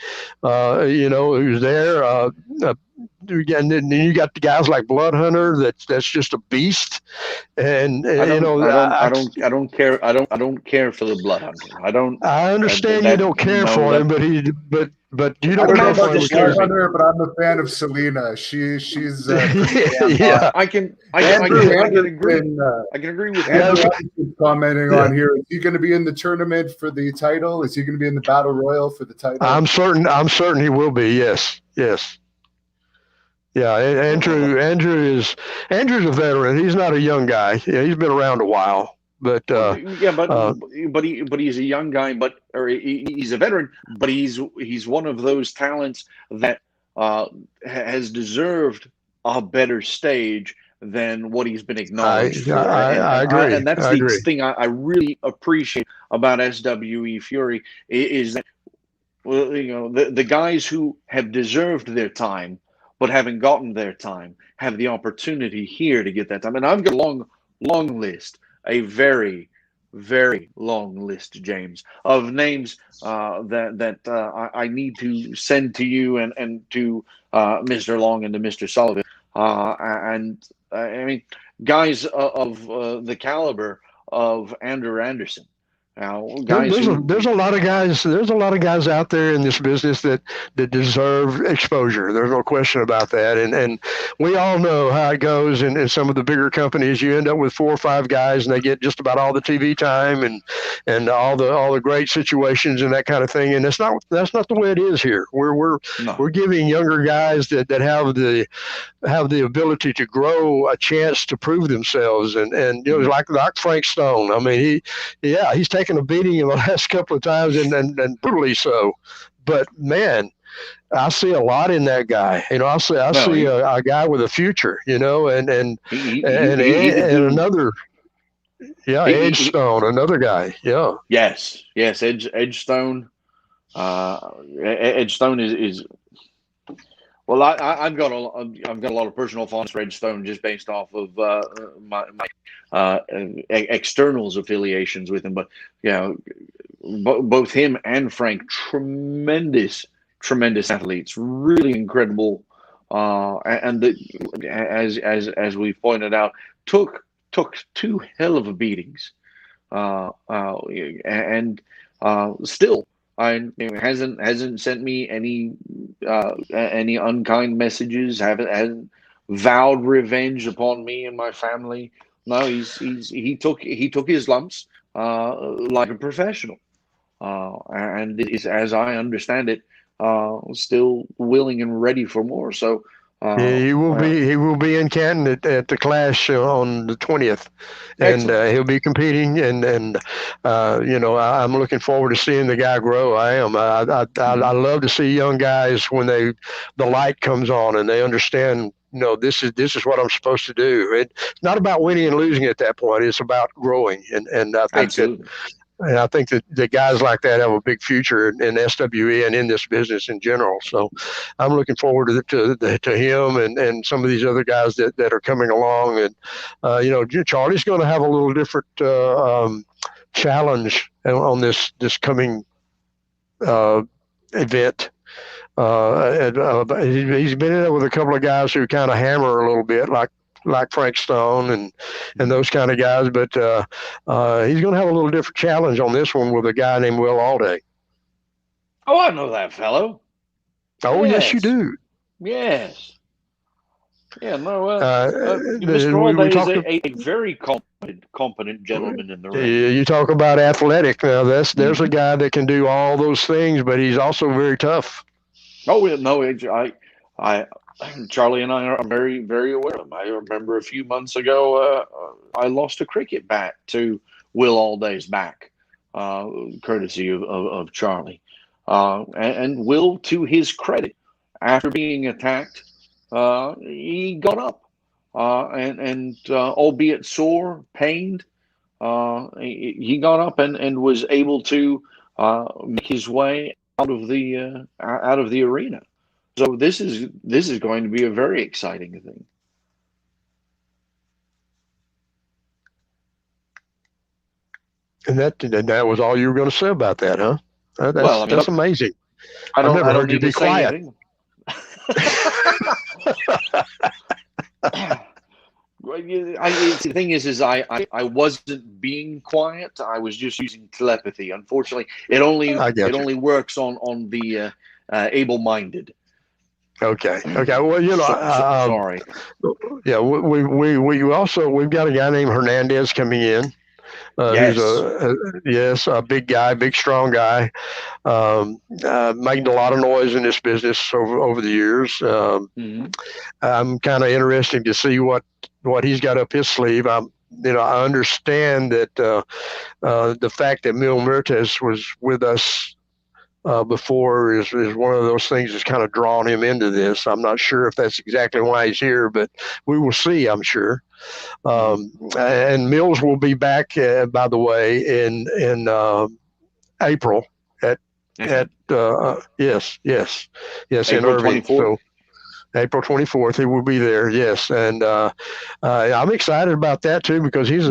who's there. And then you got the guys like Bloodhunter. That's just a beast. And I don't care. I don't care for the Bloodhunter. I understand you don't care for him, but you don't care for him. Bloodhunter, but I'm a fan of Selena. She's yeah. I can agree. I can agree with Andrew commenting on here. Is he going to be in the tournament for the title? Is he going to be in the battle royal for the title? I'm certain he will be. Yes. Yeah, Andrew's a veteran. He's not a young guy. Yeah, he's been around a while, but he's a young guy. He's a veteran. But he's one of those talents that has deserved a better stage than what he's been acknowledged for. I agree. And that's the thing I really appreciate about SWE Fury is that the guys who have deserved their time but haven't gotten their time have the opportunity here to get that time. And I've got a long list, a very, very long list, James, of names that I need to send to you and to Mr. Long and to Mr. Sullivan. I mean, guys of the caliber of Andrew Anderson. Now, there's a lot of guys. There's a lot of guys out there in this business that deserve exposure. There's no question about that. And we all know how it goes in some of the bigger companies. You end up with 4 or 5 guys, and they get just about all the TV time and all the great situations and that kind of thing. And that's not the way it is here. We're giving younger guys that have the ability to grow a chance to prove themselves. And like Frank Stone. I mean, he's taken a beating in the last couple of times and brutally so, but man, I see a lot in that guy. I see a guy with a future. And another, Edge Stone, another guy. Yeah. Yes, Edge Stone. Edge Stone is. Well, I've got a lot of personal fondness for Edge Stone just based off of my externals affiliations with him. But both him and Frank, tremendous athletes, really incredible and as we pointed out, took two hell of a beatings, and still hasn't sent me any unkind messages. Hasn't vowed revenge upon me and my family. No, he took his lumps like a professional, and is, as I understand it, still willing and ready for more. So he will be in Canton at the Clash on the 20th, and he'll be competing. And I'm looking forward to seeing the guy grow. I am. I love to see young guys when the light comes on and they understand. This is what I'm supposed to do. It's not about winning and losing at that point. It's about growing, and I think absolutely. And I think that the guys like that have a big future in SWE and in this business in general. So I'm looking forward to him and some of these other guys that are coming along. And, Charlie's going to have a little different challenge on this coming event. He's been in it with a couple of guys who kind of hammer a little bit, like Frank Stone and those kind of guys, but he's going to have a little different challenge on this one with a guy named Will Alday. Oh, I know that fellow. Oh, yes you do. Yes. Yeah, no. Mr. Alday is a very competent gentleman in the ring. You talk about athletic. Now, there's a guy that can do all those things, but he's also very tough. Oh no, Charlie and I are very, very aware of him. I remember a few months ago, I lost a cricket bat to Will Alday's back, courtesy of Charlie. And Will, to his credit, after being attacked, he got up, and albeit sore, pained, he got up and was able to make his way out of the arena. So this is going to be a very exciting thing. And that was all you were going to say about that, huh? That's amazing. I've never heard you be quiet. The thing is I wasn't being quiet. I was just using telepathy. Unfortunately, it only works on the able-minded. Okay. Well, sorry. Yeah, we've got a guy named Hernandez coming in. Yes. Who's a big guy, big strong guy, making a lot of noise in this business over the years. I'm kind of interested to see what he's got up his sleeve. I understand that the fact that Mil Muertes was with us before is one of those things that's kind of drawn him into this. I'm not sure if that's exactly why he's here, but we will see, I'm sure. And Mills will be back, by the way, in April yes, April in Irving. 24th. So April 24th, he will be there. Yes, and I'm excited about that too, because he's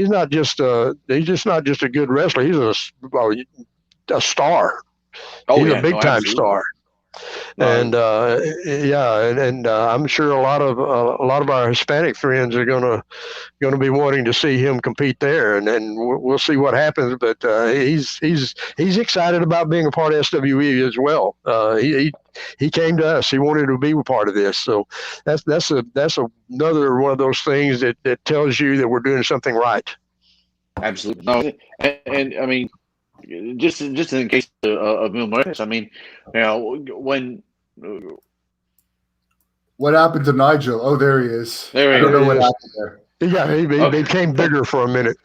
not just a good wrestler. He's a star. He's a big time star. And I'm sure a lot of our Hispanic friends are gonna be wanting to see him compete there, and we'll see what happens. But he's excited about being a part of SWE as well. He came to us. He wanted to be a part of this. So that's another one of those things that tells you that we're doing something right. Absolutely. No, and I mean, just in case of Mil Muertes, I mean, when. What happened to Nigel? Oh, there he is. There he is. I don't know what happened there. Yeah, he became bigger for a minute.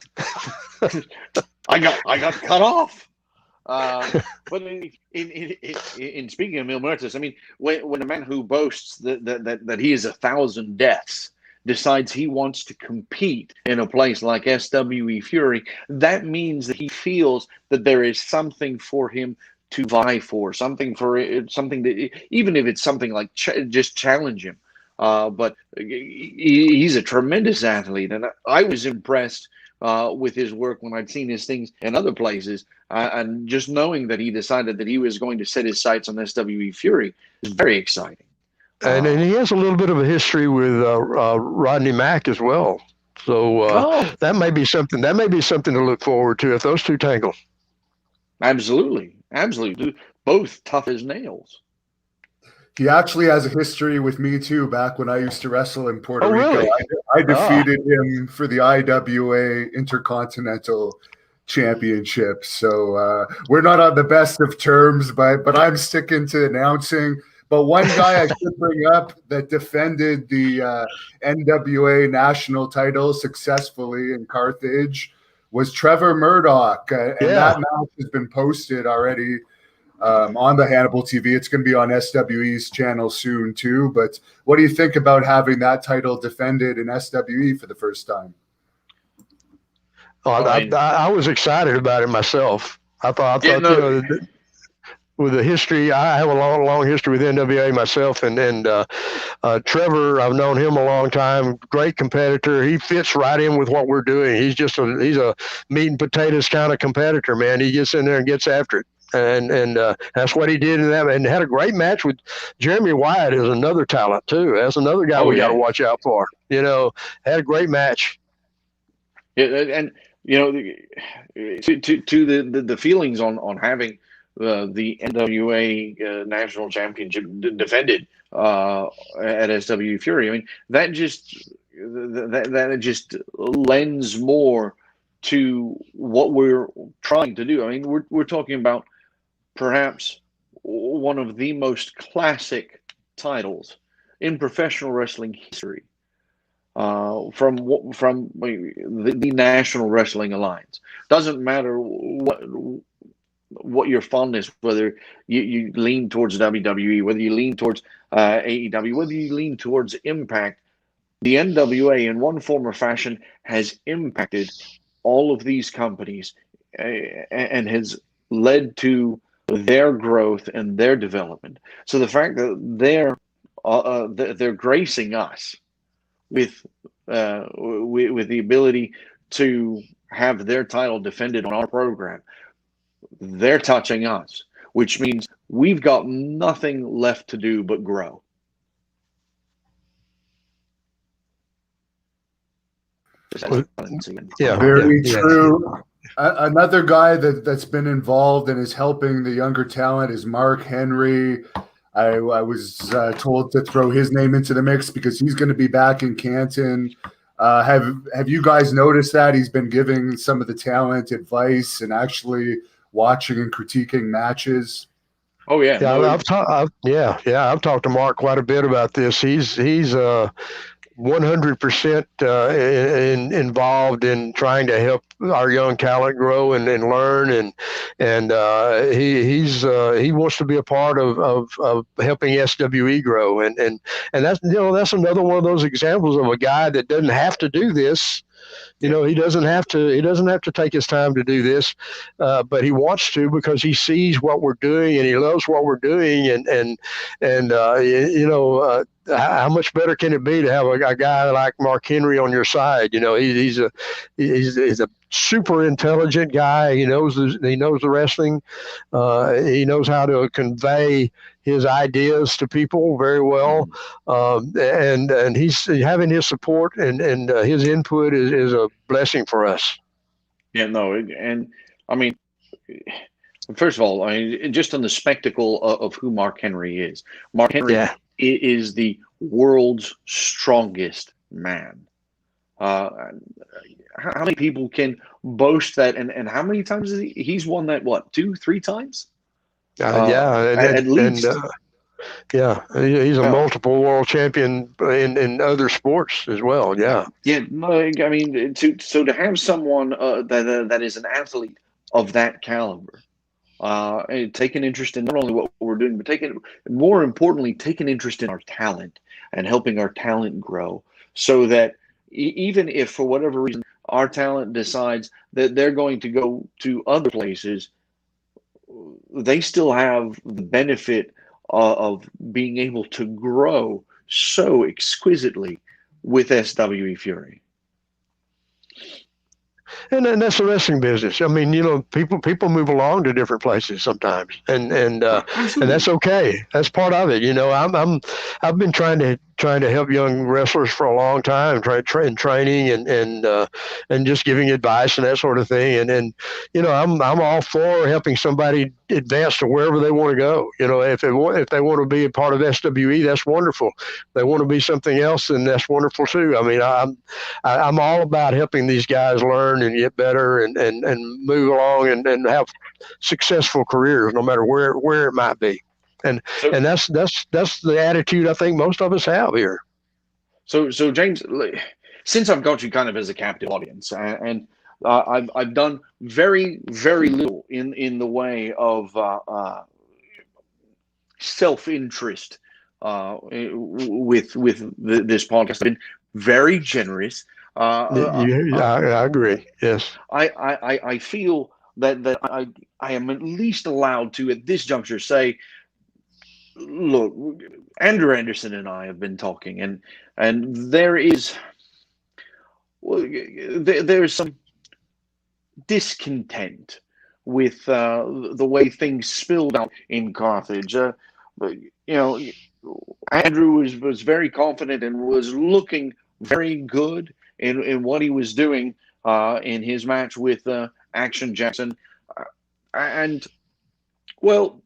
I got cut off. But in speaking of Mil Muertes, I mean, when a man who boasts that he is 1,000 deaths decides he wants to compete in a place like SWE Fury, that means that he feels that there is something for him to vie for, something that, even if it's something like just challenge him. But he's a tremendous athlete, and I was impressed with his work when I'd seen his things in other places, and just knowing that he decided that he was going to set his sights on SWE Fury is very exciting. And he has a little bit of a history with Rodney Mack as well. So that may be something to look forward to if those two tangle. Absolutely. Both tough as nails. He actually has a history with me too. Back when I used to wrestle in Puerto Rico, really? I defeated him for the IWA Intercontinental Championship. So we're not on the best of terms, but I'm sticking to announcing. But one guy I should bring up that defended the NWA national title successfully in Carthage was Trevor Murdoch, and that match has been posted already on the Hannibal TV. It's going to be on SWE's channel soon too. But what do you think about having that title defended in SWE for the first time? I was excited about it myself. I thought with the history, I have a long history with NWA myself, and Trevor, I've known him a long time. Great competitor. He fits right in with what we're doing. He's a meat and potatoes kind of competitor, man. He gets in there and gets after it. And that's what he did in that, and had a great match with Jeremy Wyatt. Is another talent too. That's another guy we got to watch out for. Had a great match. Yeah, and to the feelings on having the NWA national championship defended at SWE Fury. I mean, that just lends more to what we're trying to do. I mean, we're talking about perhaps one of the most classic titles in professional wrestling history, from the National Wrestling Alliance. Doesn't matter what your fondness, whether you lean towards WWE, whether you lean towards AEW, whether you lean towards Impact, the NWA in one form or fashion has impacted all of these companies and has led to their growth and their development. So the fact that they're gracing us with the ability to have their title defended on our program, they're touching us, which means we've got nothing left to do but grow. Very true. Another guy that's been involved and is helping the younger talent is Mark Henry. I was told to throw his name into the mix because he's going to be back in Canton. Have you guys noticed that he's been giving some of the talent advice and actually watching and critiquing matches? Oh yeah, I've talked to Mark quite a bit about this. He's 100% involved in trying to help our young talent grow and learn, and he wants to be a part of helping SWE grow, and that's another one of those examples of a guy that doesn't have to do this. He doesn't have to take his time to do this, but he wants to because he sees what we're doing and he loves what we're doing, and how much better can it be to have a guy like Mark Henry on your side? He's a super intelligent guy. He knows the wrestling. He knows how to convey his ideas to people very well, and he's having his support and his input is a blessing for us. Yeah, no, and I mean, first of all, just on the spectacle of who Mark Henry is. Mark Henry is the world's strongest man. How many people can boast that? And how many times he's won that? What, 2-3 times? At least. He's a multiple world champion in other sports as well. Yeah. I mean, to have someone that is an athlete of that caliber, and take an interest in not only what we're doing, but more importantly, take an interest in our talent and helping our talent grow, so that even if for whatever reason our talent decides that they're going to go to other places, they still have the benefit of being able to grow so exquisitely with SWE Fury. And that's the wrestling business. I mean, people move along to different places sometimes, and that's okay. That's part of it. I've been trying to help young wrestlers for a long time, training and just giving advice and that sort of thing. And I'm all for helping somebody advance to wherever they want to go. If they want to be a part of SWE, that's wonderful. If they want to be something else, then that's wonderful too. I mean, I'm all about helping these guys learn and get better and move along and have successful careers, no matter where it might be. And that's the attitude I think most of us have here. So James, since I've got you kind of as a captive audience, and I've done very, very little in the way of self-interest with this podcast. I've been very generous. I agree. Yes. I feel that I am at least allowed to, at this juncture, say, look, Andrew Anderson and I have been talking, and there's some discontent with the way things spilled out in Carthage. Andrew was very confident and was looking very good in what he was doing in his match with Action Jackson, and well,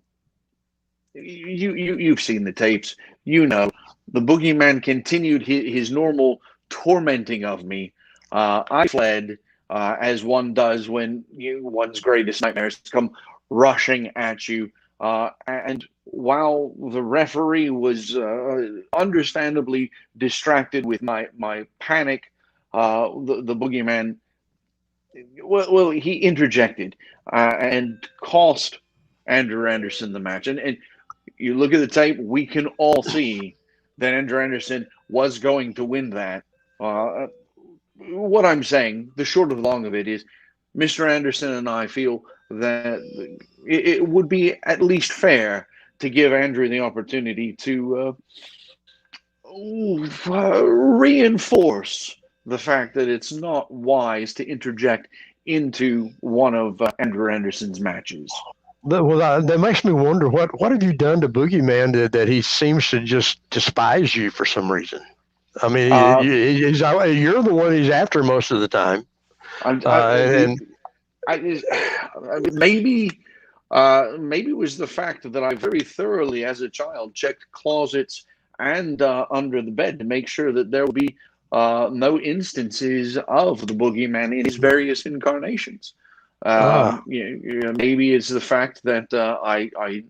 you've seen the tapes. The Boogeyman continued his normal tormenting of me. I fled, as one does when one's greatest nightmares come rushing at you. And while the referee was understandably distracted with my panic, the Boogeyman, well, he interjected and cost Andrew Anderson the match. And you look at the tape, we can all see that Andrew Anderson was going to win that. What I'm saying, the short of the long of it is, Mr. Anderson and I feel that it would be at least fair to give Andrew the opportunity to reinforce the fact that it's not wise to interject into one of Andrew Anderson's matches. Well, that makes me wonder what have you done to Boogeyman that he seems to just despise you for some reason? I mean, you're the one he's after most of the time. Maybe it was the fact that I very thoroughly, as a child, checked closets and under the bed to make sure that there would be no instances of the Boogeyman in his various incarnations. Maybe it's the fact that I,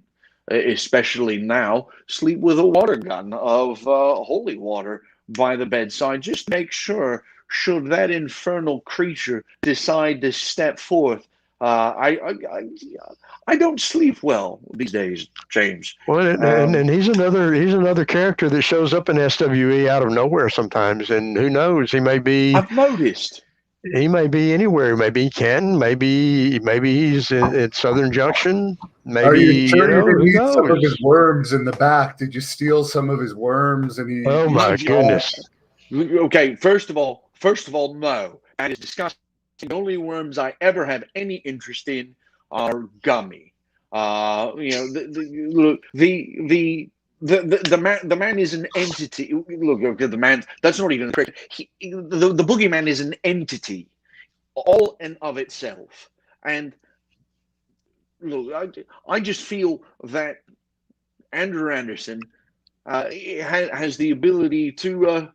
especially now, sleep with a water gun of holy water by the bedside, just make sure, should that infernal creature decide to step forth, I don't sleep well these days, James. Well, and he's another character that shows up in SWE out of nowhere sometimes, and who knows? He may be. I've noticed. He may be anywhere. Maybe Canton. Maybe he's at Southern Junction. Maybe are you sure you didn't eat some of his worms in the back? Did you steal some of his worms? And he? Oh my goodness. Okay, first of all, no. That is disgusting. The only worms I ever have any interest in are gummy. The man is an entity. Look, the man. That's not even correct. The Boogeyman is an entity, all and of itself. And look, I just feel that Andrew Anderson has the ability to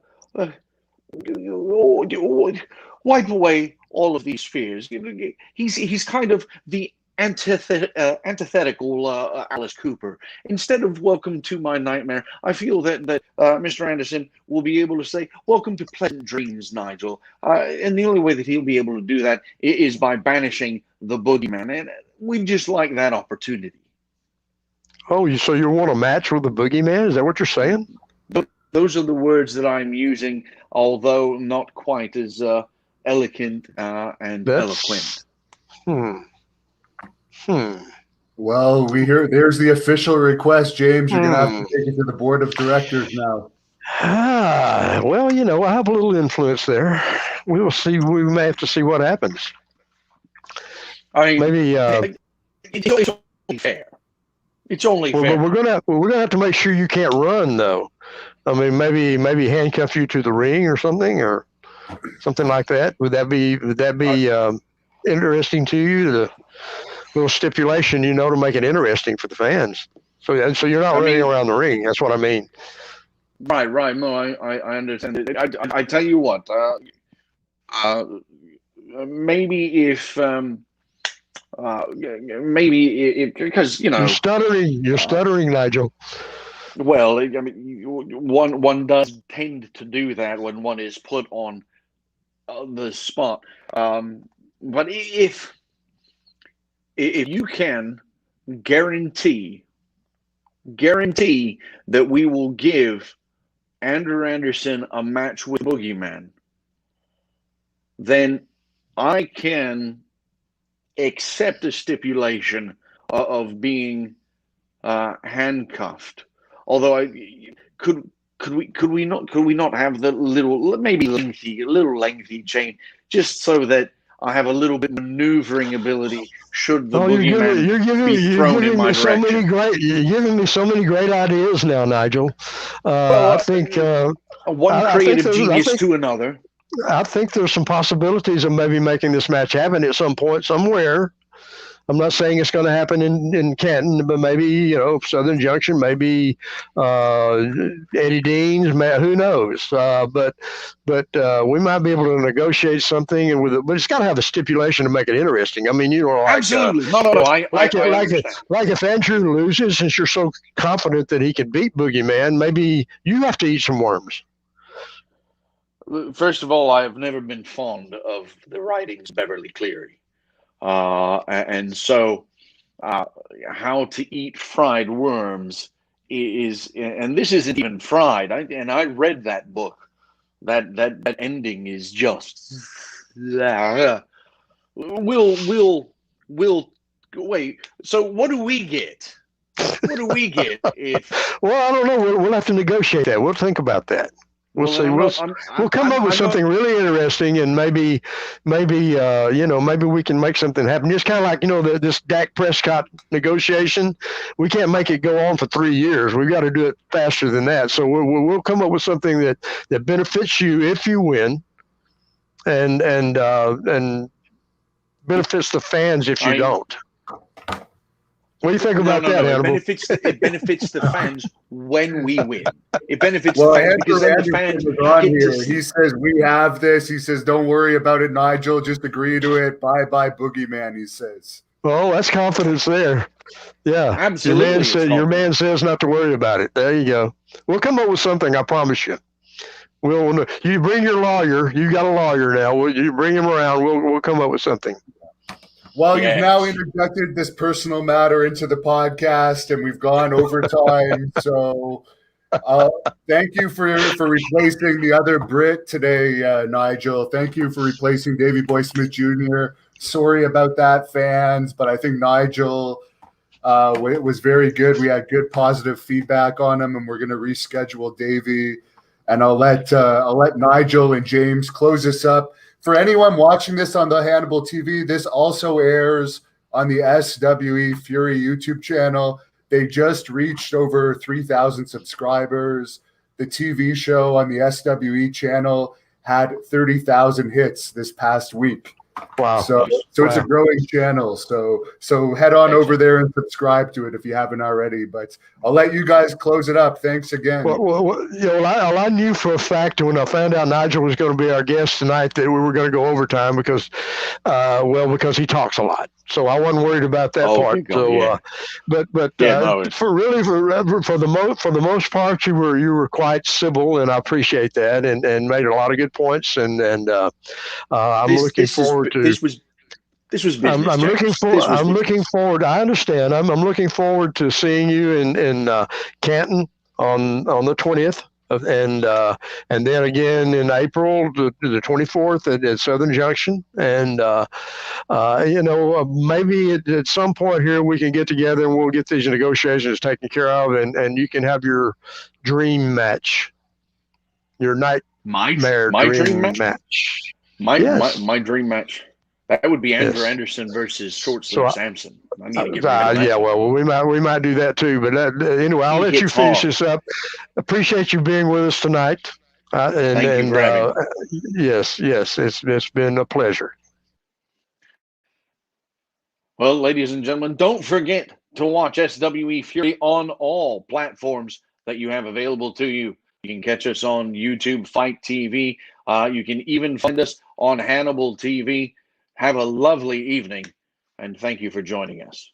wipe away all of these fears. He's kind of the antithetical Alice Cooper. Instead of "Welcome to my nightmare," I feel that Mr. Anderson will be able to say, "Welcome to pleasant dreams, Nigel." And the only way that he'll be able to do that is by banishing the Boogeyman. And we just like that opportunity. Oh, so you want a match with the Boogeyman? Is that what you're saying? Those are the words that I'm using, although not quite as eloquent and eloquent. Well, we hear there's the official request, James. You're going to have to take it to the board of directors now. Well, I have a little influence there. We will see. We may have to see what happens. I mean, maybe it's only fair. It's only fair. But we're gonna have to make sure you can't run, though. I mean, maybe handcuff you to the ring or something like that. Would that be interesting to you? The little stipulation, to make it interesting for the fans. So you're not running around the ring. That's what I mean. Right. No, I understand it. I tell you what. Maybe if because you're stuttering, Nigel. Well, I mean, one does tend to do that when one is put on the spot. But if you can guarantee that we will give Andrew Anderson a match with Boogeyman, then I can accept a stipulation of being handcuffed. Although could we not have the little lengthy chain, just so that I have a little bit maneuvering ability should the boogeyman be thrown in my direction. You're giving me so many great ideas now, Nigel. I think one creative genius to another. I think there's some possibilities of maybe making this match happen at some point somewhere. I'm not saying it's going to happen in Canton, but maybe, Southern Junction, maybe Eddie Dean's, who knows? But we might be able to negotiate something, but it's got to have a stipulation to make it interesting. I mean, absolutely. No. Like if Andrew loses, since you're so confident that he can beat Boogeyman, maybe you have to eat some worms. First of all, I have never been fond of the writings of Beverly Cleary. And so how to eat fried worms is, and this isn't even fried. I read that book. That ending is just. We'll wait. So what do we get? What do we get if? Well, I don't know. We'll have to negotiate that. We'll think about that. We'll see. We'll come up with something really interesting, and maybe we can make something happen. It's kind of like this Dak Prescott negotiation. We can't make it go on for 3 years. We've got to do it faster than that. So we'll come up with something that benefits you if you win, and benefits the fans if you don't. What do you think about that, Hannibal? It benefits the fans when we win. It benefits the fans because then the fans here. He says, we have this. He says, don't worry about it, Nigel. Just agree to it. Bye-bye, Boogeyman, he says. Well, that's confidence there. Yeah. Absolutely. Your man says not to worry about it. There you go. We'll come up with something, I promise you. You bring your lawyer. You got a lawyer now. You bring him around. We'll come up with something. Well, you've now interjected this personal matter into the podcast, and we've gone over time. So thank you for replacing the other Brit today, Nigel. Thank you for replacing Davey Boy Smith Jr. Sorry about that, fans, but I think Nigel was very good. We had good positive feedback on him, and we're going to reschedule Davey. And I'll let Nigel and James close this up. For anyone watching this on the Hannibal TV, this also airs on the SWE Fury YouTube channel. They just reached over 3,000 subscribers. The TV show on the SWE channel had 30,000 hits this past week. Wow. So it's a growing channel. So head on over there and subscribe to it if you haven't already. But I'll let you guys close it up. Thanks again. I knew for a fact when I found out Nigel was going to be our guest tonight that we were going to go overtime because he talks a lot. So I wasn't worried about that part. For the most part, you were quite civil, and I appreciate that, and made a lot of good points. And I'm looking forward to this was business. I'm looking forward. I understand. I'm looking forward to seeing you in Canton on the 20th. And then again in April, the 24th at Southern Junction. And, maybe at some point here we can get together and we'll get these negotiations taken care of and you can have your dream match. Your nightmare dream match. My dream match. That would be Andrew Anderson versus Short Sleeve Samson. I need to get rid of that. Yeah, well, we might do that too. But anyway, I'll let you finish this up. Appreciate you being with us tonight. Thank you for having me. Yes, it's been a pleasure. Well, ladies and gentlemen, don't forget to watch SWE Fury on all platforms that you have available to you. You can catch us on YouTube, Fight TV. You can even find us on Hannibal TV. Have a lovely evening, and thank you for joining us.